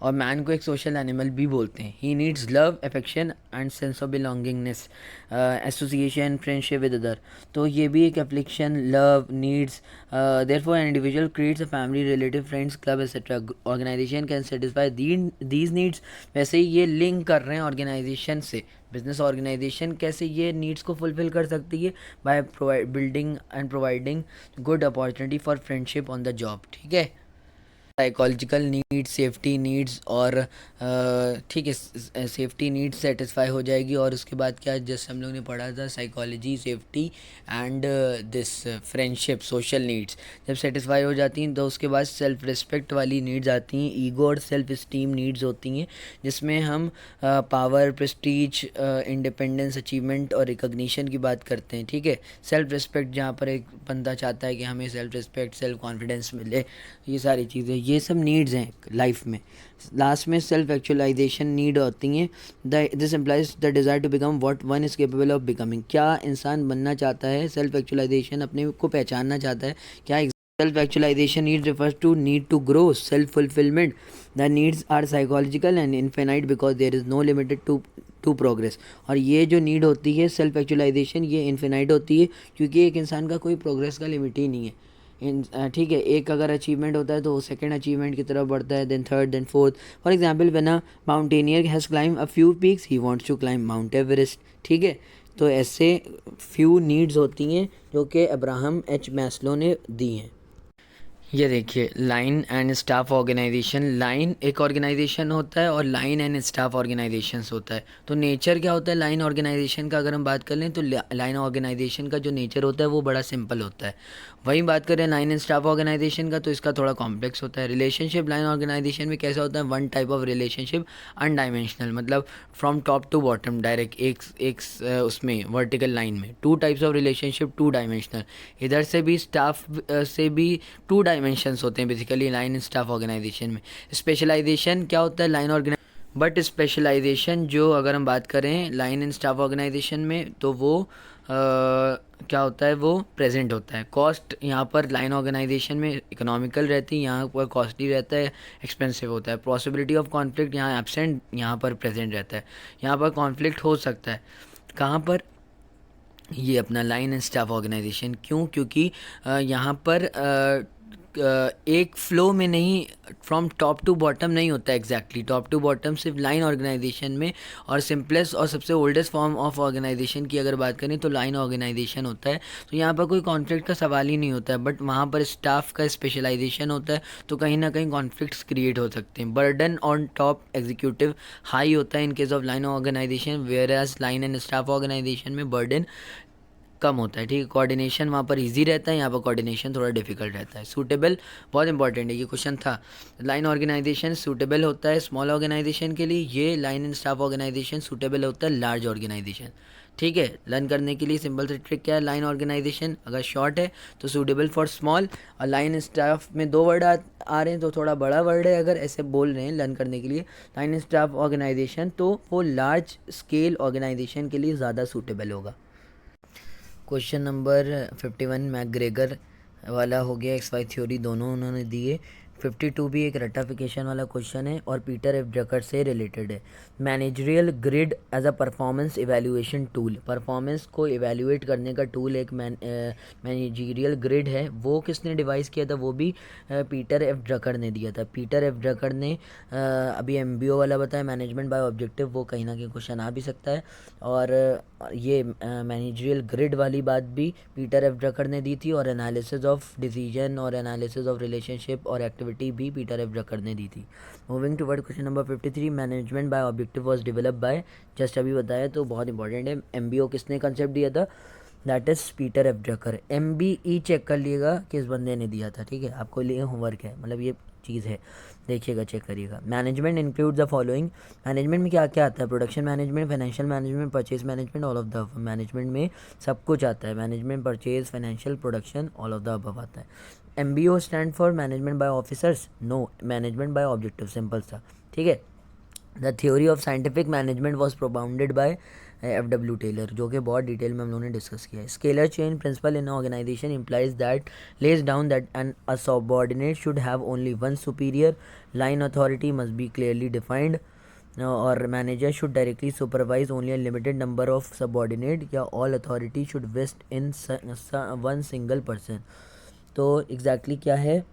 और मैन को एक सोशल एनिमल भी बोलते हैं। He needs love, affection and sense of belongingness, association, friendship with other. तो ये भी एक application, love, needs. Therefore an individual creates a family, relative, friends, club etcetera. Organization can satisfy these needs. वैसे ही ये लिंक कर रहे हैं ऑर्गेनाइजेशन से, बिजनेस ऑर्गेनाइजेशन कैसे ये नीड्स को फुलफिल कर सकती है, by building and providing good opportunity for friendship on the job. ठीक है, साइकोलॉजिकल नीड्स, सेफ्टी नीड्स, और ठीक है, सेफ्टी नीड्स सेटिस्फाई हो जाएगी। और उसके बाद क्या, जैसे हम लोग ने पढ़ा था, psychology, safety and this friendship, social needs जब सेटिस्फाई हो जाती हैं तो उसके बाद सेल्फ रिस्पेक्ट वाली नीड्स आती हैं, ईगो और सेल्फ इस्टीम नीड्स होती हैं, जिसमें हम पावर, प्रेस्टीज, इंडिपेंडेंस, अचीवमेंट और रिकॉग्निशन की बात करते हैं। ठीक है, सेल्फ रिस्पेक्ट, जहाँ पर एक बंदा चाहता है कि हमें सेल्फ रिस्पेक्ट, सेल्फ कॉन्फिडेंस मिले, ये सारी चीज़ें, ये सब नीड्स हैं लाइफ में। लास्ट में सेल्फ एक्चुअलाइजेशन नीड होती हैं। This employs the desire to become what one is capable of becoming. क्या इंसान बनना चाहता है, सेल्फ एक्चुअलाइजेशन, अपने को पहचानना चाहता है क्या। Self actualization need refers to need to grow, self fulfillment. The needs are psychological and infinite because there is no limited to progress. और ये जो नीड होती है सेल्फ एक्चुअलाइजेशन, ये इन्फिनाइट होती है क्योंकि एक इंसान का कोई प्रोग्रेस का लिमिट ही नहीं है। ठीक है, एक अगर अचीवमेंट होता है तो वो सेकेंड अचीवमेंट की तरफ बढ़ता है, then third, then fourth. For example, when a mountaineer has climb a few peaks, he wants to climb Mount Everest. ठीक है, तो ऐसे फ्यू नीड्स होती हैं जो कि अब्राहम एच मैस्लो ने दी हैं। ये देखिए, line and staff organization. Line एक ऑर्गेनाइजेशन होता है और लाइन एंड स्टाफ ऑर्गेनाइजेशंस होता है। तो नेचर क्या होता है लाइन ऑर्गेनाइजेशन का, अगर हम बात कर लें तो लाइन ऑर्गेनाइजेशन का जो नेचर होता है वो बड़ा सिंपल होता है। वहीं बात करें लाइन एंड स्टाफ ऑर्गेनाइजेशन का, तो इसका थोड़ा कॉम्प्लेक्स होता है। रिलेशनशिप लाइन ऑर्गेनाइजेशन में कैसा होता है, one type of relationship, unidimensional, मतलब from top to bottom direct एक उसमें वर्टिकल लाइन में। Two types of relationship, two dimensional, इधर से भी स्टाफ से भी टू डायमेंशंस होते हैं basically line and staff organization में। स्पेशलाइजेशन क्या होता है लाइन ऑर्गेनाइजेशन, बट स्पेशलाइजेशन जो अगर हम बात करें लाइन एंड स्टाफ ऑर्गेनाइजेशन में, तो वो क्या होता है, वो प्रेजेंट होता है। कॉस्ट यहाँ पर लाइन ऑर्गेनाइजेशन में इकोनॉमिकल रहती है, यहाँ पर कॉस्टली रहता है, एक्सपेंसिव होता है। पॉसिबिलिटी ऑफ कॉन्फ्लिक्ट यहाँ एब्सेंट, यहाँ पर प्रेजेंट रहता है। यहाँ पर कॉन्फ्लिक्ट हो सकता है, कहाँ पर, ये अपना लाइन एंड स्टाफ ऑर्गेनाइजेशन। क्यों, क्योंकि यहाँ पर एक फ्लो में नहीं, फ्रॉम टॉप टू बॉटम नहीं होता एग्जैक्टली टॉप टू बॉटम सिर्फ लाइन ऑर्गेनाइजेशन में। और सिंपलेस्ट और सबसे ओल्डेस्ट फॉर्म ऑफ ऑर्गेनाइजेशन की अगर बात करें तो लाइन ऑर्गेनाइजेशन होता है। तो यहाँ पर कोई कॉन्फ्लिक्ट का सवाल ही नहीं होता है, बट वहाँ पर स्टाफ का स्पेशलाइजेशन होता है, तो कहीं ना कहीं कॉन्फ्लिक्ट्स क्रिएट हो सकते हैं। Burden on top executive high होता है in case of line organization, whereas line and staff organization में बर्डन कम होता है। ठीक है, कोऑर्डिनेशन वहाँ पर इजी रहता है, यहाँ पर कोऑर्डिनेशन थोड़ा डिफिकल्ट रहता है। सूटेबल बहुत इंपॉर्टेंट है, ये क्वेश्चन था। लाइन ऑर्गेनाइजेशन सूटेबल होता है स्मॉल ऑर्गेनाइजेशन के लिए, ये line and staff organization suitable होता है लार्ज ऑर्गेनाइजेशन। ठीक है, लर्न करने के लिए सिंपल से ट्रिक क्या है, लाइन ऑर्गेनाइजेशन अगर शॉर्ट है तो सूटेबल फॉर स्मॉल, और लाइन स्टाफ में दो वर्ड आ रहे हैं तो थोड़ा बड़ा वर्ड है, अगर ऐसे बोल रहे हैं लर्न करने के लिए लाइन स्टाफ ऑर्गेनाइजेशन, तो वो लार्ज स्केल ऑर्गेनाइजेशन के लिए ज़्यादा सूटेबल होगा। क्वेश्चन नंबर 51 मैकग्रेगर वाला हो गया, एक्स वाई थ्योरी दोनों उन्होंने दिए। 52 भी एक रेक्टिफिकेशन वाला क्वेश्चन है और पीटर एफ ड्रकर से रिलेटेड है। Managerial grid as a performance evaluation tool, performance को इवैल्यूएट करने का टूल एक मैनेजरियल ग्रिड है, वो किसने डिवाइस किया था, वो भी पीटर एफ ड्रकर ने दिया था। पीटर एफ ड्रकर ने अभी एमबीओ वाला बताया, मैनेजमेंट बाय ऑब्जेक्टिव, वो कहीं ना कहीं क्वेश्चन आ भी सकता है। और ये मैनेजरियल ग्रिड वाली बात भी पीटर एफ ड्रकर ने दी थी, और एनालिसिस ऑफ डिसीजन और एनालिसिस ऑफ रिलेशनशिप और एक्टिविटी भी पीटर एफ ड्रकर ने दी थी। Moving toward question number 53, management by objective was developed by, just अभी बताया तो बहुत इंपॉर्टेंट है। एमबीओ किसने कंसेप्ट दिया था, that is Peter F Drucker. MBE check कर लिएगा किस बंदे ने दिया था, ठीक है, आपको लिए होमवर्क है, मतलब ये चीज़ है, देखिएगा चेक करिएगा। Management include the following, management में क्या क्या आता है, production management, financial management, purchase management, all of the management में सब कुछ आता है, management, purchase, financial, production, all of the above आता है। MBO stand for management by officers, no, management by objective, simple सा, ठीक है। The theory of scientific management was propounded by F W. Taylor, जो कि बहुत डिटेल में हम लोगों ने डिस्कस किया है। Scalar chain principle in organisation implies that lays down that an a subordinate should have only one superior, line authority must be clearly defined, और manager should directly supervise only a limited number of subordinate, या all authority should vest in one single person. तो exactly क्या है,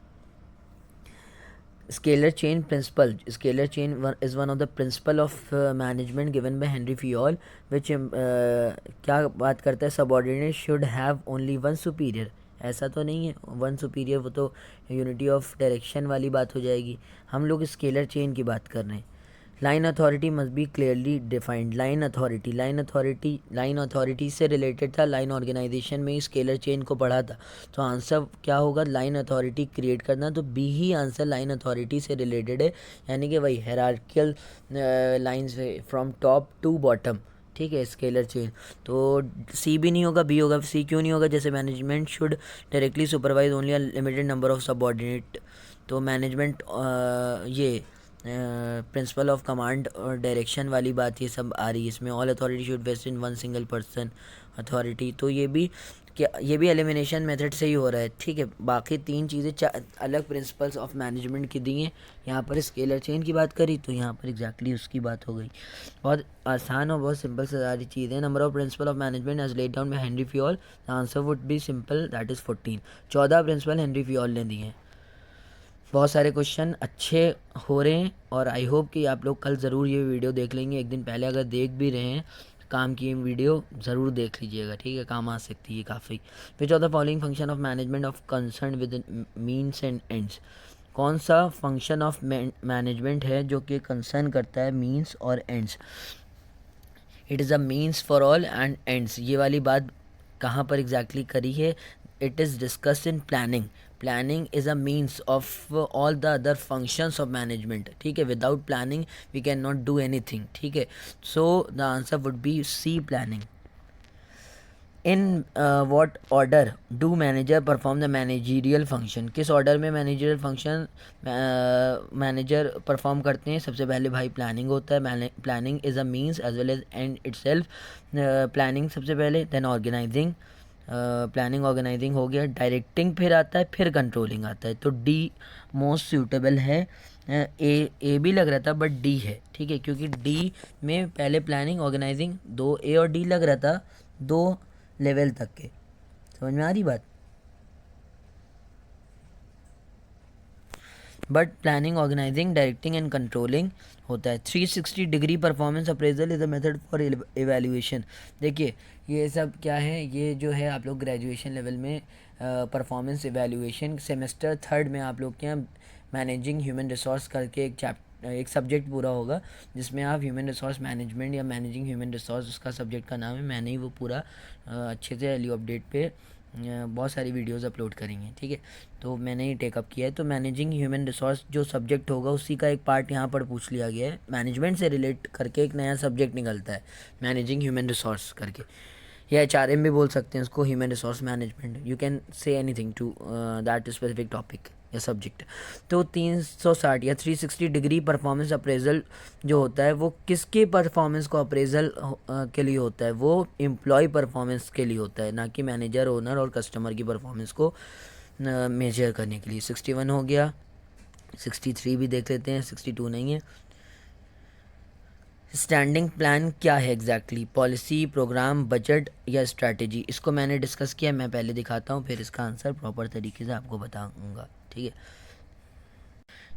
scalar chain principle, scalar chain is one of the principle of management given by Henry Fayol, which क्या बात करता है, subordinate should have only one superior, ऐसा तो नहीं है वन सुपीरियर, वो तो यूनिटी ऑफ डायरेक्शन वाली बात हो जाएगी, हम लोग स्केलर चेन की बात कर रहे हैं। Line authority must be clearly defined, line authority से रिलेटेड था, लाइन ऑर्गेनाइजेशन में ही स्केलर चेन को पढ़ा था, तो आंसर क्या होगा, लाइन अथॉरिटी क्रिएट करना, तो बी ही आंसर लाइन अथॉरिटी से रिलेटेड है, यानी कि वही hierarchical lines from top to bottom, ठीक है, स्केलर चेन। तो सी भी नहीं होगा, बी होगा। सी क्यों नहीं होगा, जैसे management should directly supervise only a limited number of subordinate, तो मैनेजमेंट ये प्रिंसिपल ऑफ कमांड और डायरेक्शन वाली बात ये सब आ रही है इसमें। All authority should vest in one single person authority, तो ये भी क्या, ये भी एलिमिनेशन मेथड से ही हो रहा है, ठीक है। बाकी तीन चीज़ें अलग प्रिंसिपल्स ऑफ मैनेजमेंट की दी हैं, यहाँ पर स्केलर चेन की बात करी तो यहाँ पर एग्जैक्टली उसकी बात हो गई। बहुत आसान और बहुत सिंपल से सारी चीज़ है। Number of principle of management as laid down by Henri Fayol, the answer would be simple, that is 14। 14 principle Henri Fayol ने दिए हैं। बहुत सारे क्वेश्चन अच्छे हो रहे हैं और आई होप कि आप लोग कल ज़रूर ये वीडियो देख लेंगे, एक दिन पहले अगर देख भी रहे हैं काम की वीडियो ज़रूर देख लीजिएगा, ठीक है, काम आ सकती है काफ़ी। Which of the following function of management of concern with means and ends, कौन सा फंक्शन ऑफ मैनेजमेंट है जो कि कंसर्न करता है मीन्स और ends. It is a means for all ends ends, ये वाली बात कहाँ पर एग्जैक्टली करी है, it is discussed in planning. Planning is a means of all the other functions of management, ठीक है, without planning we can not do anything, ठीक है। So the answer would be C, planning. In what order do manager perform the managerial function, किस order में managerial function manager perform करते हैं। सबसे पहले भाई प्लानिंग होता है, planning is a means as well as end itself. Planning सबसे पहले, देन ऑर्गेनाइजिंग, प्लानिंग ऑर्गेनाइजिंग हो गया, डायरेक्टिंग फिर आता है, फिर कंट्रोलिंग आता है, तो डी मोस्ट सूटेबल है। ए भी लग रहा था बट डी है, ठीक है, क्योंकि डी में पहले प्लानिंग ऑर्गेनाइजिंग, दो ए और डी लग रहा था, दो लेवल तक के, समझ में आ रही बात। But planning, organizing, directing and controlling होता है। 360 degree performance appraisal is a method for evaluation. देखिए ये सब क्या है, ये जो है आप लोग ग्रेजुएशन लेवल में परफॉर्मेंस एवेल्यूएशन सेमेस्टर थर्ड में आप लोग के यहाँ मैनेजिंग ह्यूमन रिसोर्स करके एक सब्जेक्ट पूरा होगा, जिसमें आप ह्यूमन रिसोर्स मैनेजमेंट या मैनेजिंग ह्यूमन रिसोर्स उसका सब्जेक्ट का नाम है। मैंने ही वो पूरा अच्छे से एलियो अपडेट पे बहुत सारी वीडियोस अपलोड करेंगे, ठीक है। तो मैंने ही टेकअप किया है। तो मैनेजिंग ह्यूमन रिसोर्स जो सब्जेक्ट होगा उसी का एक पार्ट यहाँ पर पूछ लिया गया है। मैनेजमेंट से रिलेट करके एक नया सब्जेक्ट निकलता है मैनेजिंग ह्यूमन रिसोर्स करके, या HRM भी बोल सकते हैं उसको, human resource management. You can say anything to that specific topic या सब्जेक्ट। तो 360 या 360 डिग्री परफॉर्मेंस अप्रेजल जो होता है वो किसके परफॉर्मेंस को अप्रेजल के लिए होता है, वो एम्प्लॉय परफॉर्मेंस के लिए होता है, ना कि मैनेजर, ओनर और कस्टमर की परफॉर्मेंस को मेजर करने के लिए। 61 हो गया, 63 भी देख लेते हैं, 62 नहीं है। स्टैंडिंग प्लान क्या है एग्जैक्टली? पॉलिसी, प्रोग्राम, बजट या स्ट्रैटेजी? इसको मैंने डिस्कस किया, मैं पहले दिखाता हूँ फिर इसका आंसर प्रॉपर तरीके से आपको बताऊँगा, ठीक है।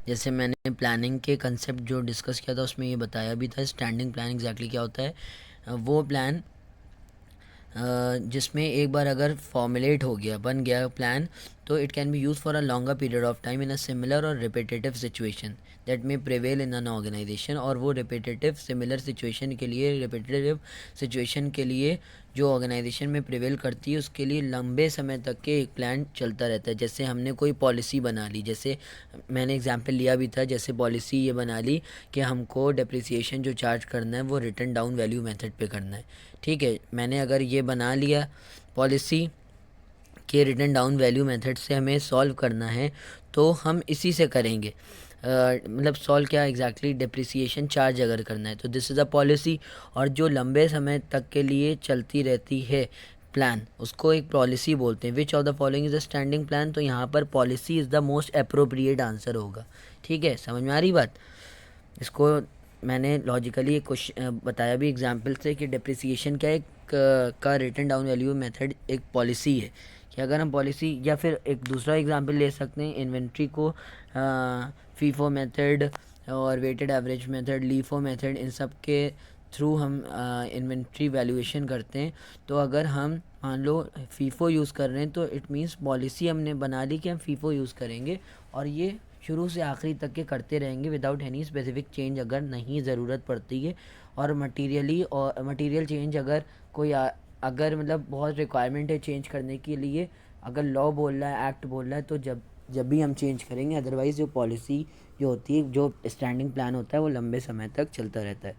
जैसे मैंने प्लानिंग के कंसेप्ट जो डिस्कस किया था उसमें ये बताया भी था स्टैंडिंग प्लान एग्जैक्टली क्या होता है। वो प्लान जिसमें एक बार अगर फॉर्मुलेट हो गया, बन गया प्लान, तो it can be use for a longer period of time in a similar और repetitive situation that may prevail in an organisation. और वो रिपीटेटिव सिमिलर सिचुएशन के लिए, रिपीटेटिव सिचुएशन के लिए जो ऑर्गेनाइजेशन में प्रिवेल करती है उसके लिए लंबे समय तक के एक प्लान चलता रहता है। जैसे हमने कोई पॉलिसी बना ली, जैसे मैंने एग्जांपल लिया भी था, जैसे पॉलिसी ये बना ली कि हमको डेप्रिसिएशन जो चार्ज करना है वो रिटर्न डाउन वैल्यू मेथड पे करना है, ठीक है। मैंने अगर ये बना लिया पॉलिसी के रिटर्न डाउन वैल्यू मेथड से हमें सॉल्व करना है तो हम इसी से करेंगे। मतलब सॉल्व क्या एग्जैक्टली, डेप्रिसिएशन चार्ज अगर करना है तो दिस इज़ अ पॉलिसी। और जो लंबे समय तक के लिए चलती रहती है प्लान उसको एक पॉलिसी बोलते हैं। Which of the following is a standing plan? तो यहाँ पर policy is the most appropriate answer होगा, ठीक है। समझ में आ रही बात? इसको मैंने लॉजिकली एक क्वेश्चन बताया भी एग्जांपल से कि डेप्रिसिएशन क्या एक का रिटर्न डाउन वैल्यू मेथड एक पॉलिसी है कि अगर हम पॉलिसी, या फिर एक दूसरा एग्जांपल ले सकते हैं इन्वेंट्री को, फीफो मेथड और weighted average method, LIFO method, इन सब के थ्रू हम इन्वेंट्री वैल्यूएशन करते हैं। तो अगर हम मान लो फीफो यूज़ कर रहे हैं तो इट मीन्स पॉलिसी हमने बना ली कि हम फीफो यूज़ करेंगे और ये शुरू से आखिरी तक के करते रहेंगे विदाउट एनी स्पेसिफिक चेंज अगर नहीं ज़रूरत पड़ती है। और मटेरियल चेंज अगर कोई अगर मतलब बहुत रिक्वायरमेंट है चेंज करने के लिए, अगर लॉ बोल रहा है, एक्ट बोल रहा है, तो जब भी हम चेंज करेंगे। अदरवाइज़ जो पॉलिसी जो होती है, जो स्टैंडिंग प्लान होता है वो लंबे समय तक चलता रहता है।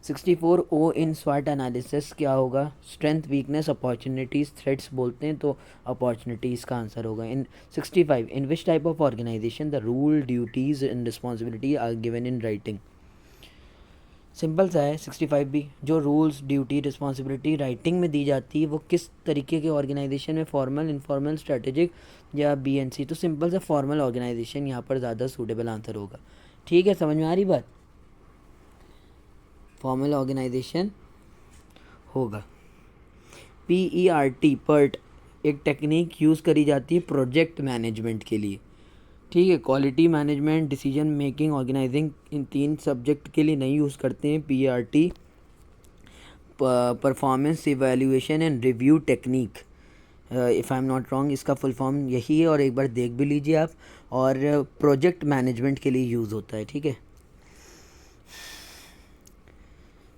64 ओ इन स्वॉट एनालिसिस क्या होगा? स्ट्रेंथ, वीकनेस, अपॉर्चुनिटीज़, थ्रेट्स बोलते हैं तो अपॉर्चुनिटीज़ का आंसर होगा। In 65 in which type of organisation the rule, duties and responsibility are given in writing? Simple सा है 65 भी, जो रूल्स, ड्यूटी, रिस्पॉन्सिबिलिटी राइटिंग में दी जाती है वो किस तरीके के ऑर्गेनाइजेशन में, फॉर्मल, इनफॉर्मल, स्ट्रेटेजिक या BNC? तो सिंपल सा फॉर्मल ऑर्गेनाइजेशन यहाँ पर ज़्यादा सूटेबल आंसर होगा, ठीक है। समझ में आ रही बात? फॉर्मल ऑर्गेनाइजेशन होगा। PERT पर्ट एक टेक्निक यूज़ करी जाती है प्रोजेक्ट मैनेजमेंट के लिए, ठीक है। Quality management, decision making, organising, इन 3 सब्जेक्ट के लिए नहीं यूज़ करते हैं PERT। Performance evaluation and review technique, if I am not wrong इसका फुल फॉर्म यही है, और एक बार देख भी लीजिए आप। और प्रोजेक्ट मैनेजमेंट के लिए यूज़ होता है, ठीक है।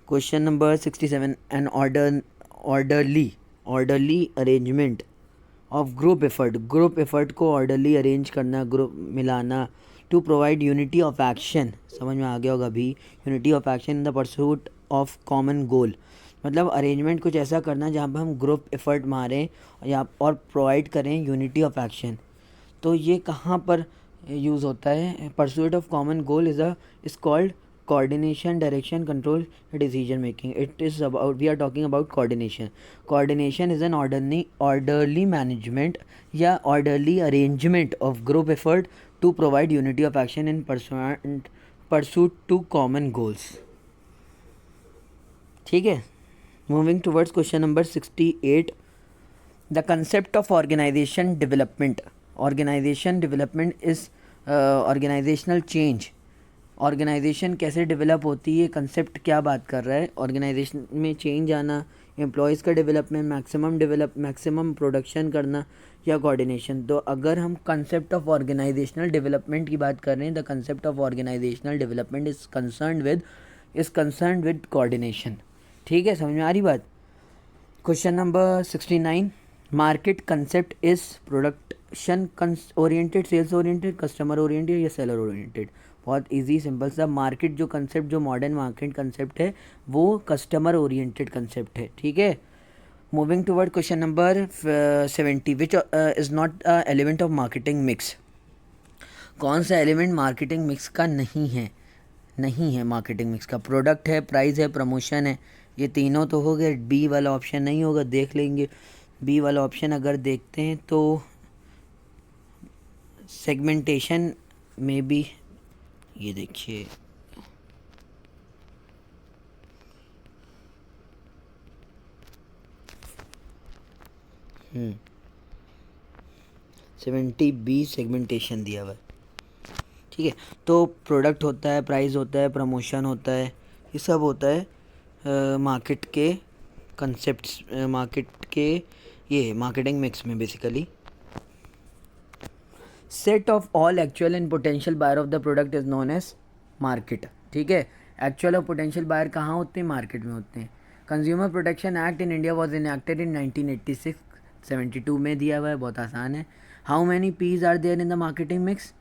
Question number 67 an orderly arrangement of group effort को ऑर्डरली अरेंज करना, ग्रुप मिलाना, to provide unity of action, समझ में आ गया होगा अभी, unity of action in the pursuit of common goal. मतलब अरेंजमेंट कुछ ऐसा करना जहाँ पर हम ग्रुप एफर्ट मारें या और प्रोवाइड करें यूनिटी ऑफ एक्शन। तो ये कहाँ पर यूज़ होता है? Pursuit of common goal is called coordination, direction, control, decision making. It is about, we are talking about coordination. Coordination is an orderly management या orderly arrangement of group effort to provide unity of action in pursuit to common goals, ठीक है। Moving towards question number 68, the concept of organization development is organizational change, organization कैसे develop होती है, concept क्या बात कर रहा है, ऑर्गेनाइजेशन में चेंज आना, एम्प्लॉयज़ का डेवलपमेंट, मैक्सिमम प्रोडक्शन करना या कोऑर्डिनेशन। तो अगर हम कंसेप्ट ऑफ ऑर्गेनाइजेशनल डेवलपमेंट की बात कर रहे हैं, the concept of organisational development is concern with coordination. ठीक है, समझ में आ रही बात। Question number 69, market concept is production oriented, sales oriented, customer oriented या सेलर ओरिएंटेड। बहुत इजी सिंपल सा, मार्केट जो कंसेप्ट, जो मॉडर्न मार्केट कंसेप्ट है वो कस्टमर ओरिएंटेड कंसेप्ट है। ठीक है, moving toward question number 70, which is not element of marketing mix. कौन सा एलिमेंट मार्केटिंग मिक्स का नहीं है मार्केटिंग मिक्स का। प्रोडक्ट है, प्राइस है, प्रमोशन है, ये तीनों तो हो गए। बी वाला ऑप्शन नहीं होगा, देख लेंगे। बी वाला ऑप्शन अगर देखते हैं तो सेगमेंटेशन में भी, ये देखिए हम्म 70 बी सेगमेंटेशन दिया हुआ है। ठीक है, तो प्रोडक्ट होता है, प्राइस होता है, प्रमोशन होता है, ये सब होता है मार्केट के कंसेप्ट्स, मार्केट के ये मार्केटिंग मिक्स में basically. Set of all actual and potential buyer of the product is known as market. ठीक है, एक्चुअल और पोटेंशियल बायर कहाँ होते हैं, मार्केट में होते हैं। Consumer protection act in India was enacted in 1986, 72 में दिया हुआ है, बहुत आसान है। How many P's are there in the marketing mix,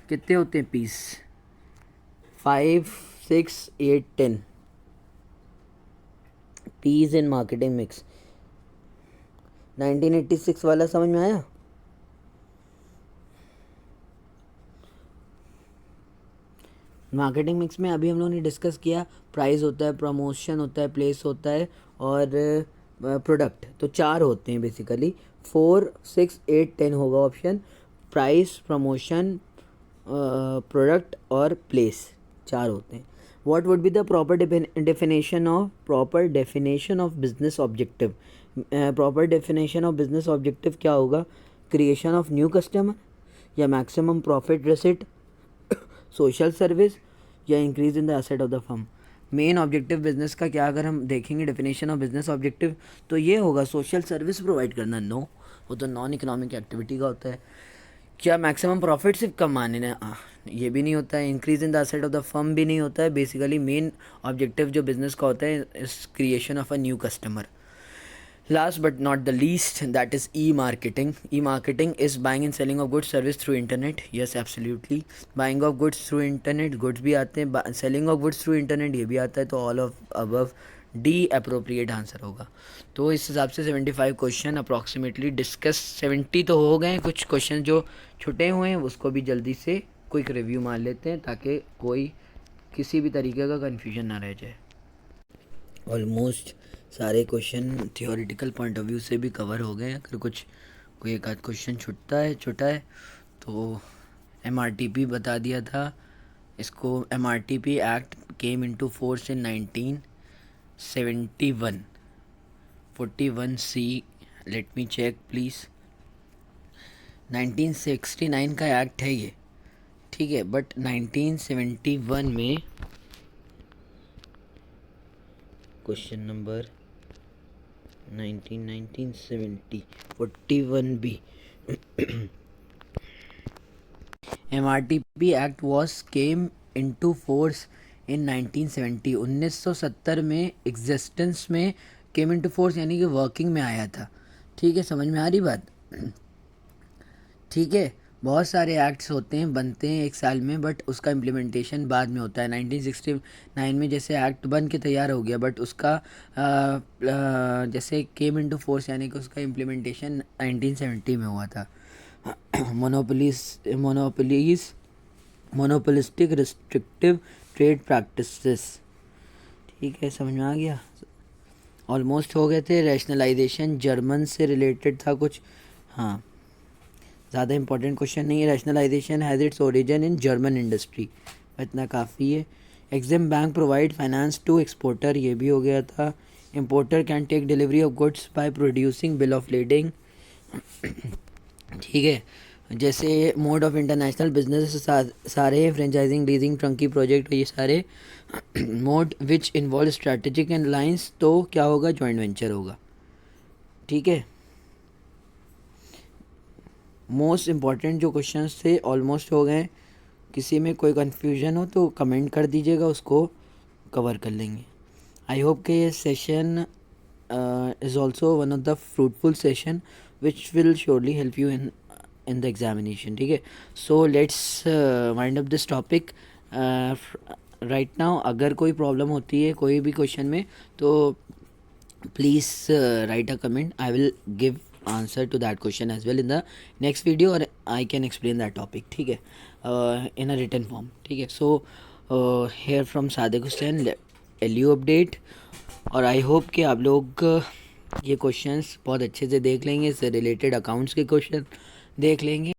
कितने होते हैं P's, 5, 6, 8, 10 P's in marketing mix. 1986 वाला समझ में आया। मार्केटिंग मिक्स में अभी हम लोगों ने डिस्कस किया, प्राइस होता है, प्रमोशन होता है, प्लेस होता है और प्रोडक्ट। तो 4 होते हैं बेसिकली, 4, 6, 8, 10 होगा ऑप्शन। प्राइस, प्रमोशन, प्रोडक्ट और प्लेस, 4 होते हैं। What would be the proper definition of business objective. Proper definition of business objective क्या होगा, क्रिएशन ऑफ न्यू कस्टमर या maximum profit receipt, social service या increase in the asset of the firm. Main objective business का क्या, अगर हम देखेंगे definition of business objective, तो ये होगा सोशल सर्विस प्रोवाइड करना। नो, वो तो नॉन इकोनॉमिक एक्टिविटी का होता है। क्या मैक्सिमम प्रॉफिट सिर्फ कमाने ने, ये भी नहीं होता है। Increase in the asset of the firm भी नहीं होता है। बेसिकली मेन ऑब्जेक्टिव जो बिजनेस का होता है is creation of a new customer. Last but not the least, that is e-marketing. E-marketing is buying and selling of goods service through internet. Yes, absolutely. Buying of goods through internet, goods भी आते हैं, selling of goods through internet ये भी आता है। तो all of above D appropriate answer होगा। तो इस हिसाब से 75 क्वेश्चन अप्रॉक्सीमेटली डिस्कस, 70 तो हो गए हैं, कुछ क्वेश्चन जो छुटे हुए हैं उसको भी जल्दी से क्विक रिव्यू मार लेते हैं ताकि कोई किसी भी तरीके का कन्फ्यूजन ना रह जाए। ऑलमोस्ट सारे question theoretical point of view से भी कवर हो गए। अगर कोई एक आध क्वेश्चन छुटा है तो MRTP बता दिया था इसको। MRTP act came into force in 1971, 41C, let me check please. 1969 का एक्ट है ये, ठीक है, बट 1971 में question number 1970 41B MRTP Act was came into force in 1970, 1970 में एग्जिस्टेंस में, केम इनटू फोर्स यानी कि वर्किंग में आया था। ठीक है, समझ में आ रही बात। ठीक है, बहुत सारे एक्ट्स होते हैं, बनते हैं एक साल में, बट उसका इम्प्लीमेंटेशन बाद में होता है। 1969 में जैसे एक्ट बन के तैयार हो गया, बट उसका जैसे केम इनटू फोर्स यानी कि उसका इम्प्लीमेंटेशन 1970 में हुआ था। Monopolistic restrictive trade practices. ठीक है, समझ में आ गया। ऑलमोस्ट हो गए थे। रैशनलाइजेशन जर्मन से रिलेटेड था कुछ, हाँ, ज़्यादा इंपॉर्टेंट क्वेश्चन नहीं है। Rationalisation has its origin in German industry, इतना काफ़ी है। EXIM bank provide finance to exporter, ये भी हो गया था। Importer can take delivery of goods by producing bill of lading. ठीक है, जैसे मोड ऑफ इंटरनेशनल बिजनेस सारे फ्रेंचाइजिंग, लीजिंग, ट्रंकी प्रोजेक्ट, ये सारे mode which involve strategic and lines, तो क्या होगा, जॉइंट वेंचर होगा। ठीक है, मोस्ट इम्पॉर्टेंट जो क्वेश्चंस थे ऑलमोस्ट हो गए। किसी में कोई कन्फ्यूजन हो तो कमेंट कर दीजिएगा, उसको कवर कर लेंगे। आई होप कि ये session is also one of the fruitful session which will surely help you in the examination. ठीक है, so let's wind up this topic right now. अगर कोई प्रॉब्लम होती है कोई भी क्वेश्चन में तो please write a comment. I will give answer to that question as well in the next video, or I can explain that topic. ठीक है, in a written form. ठीक है, so here from Sadiq Hussain, LU update। और I hope कि आप लोग ये questions बहुत अच्छे से देख लेंगे, इससे रिलेटेड अकाउंट्स के क्वेश्चन देख लेंगे।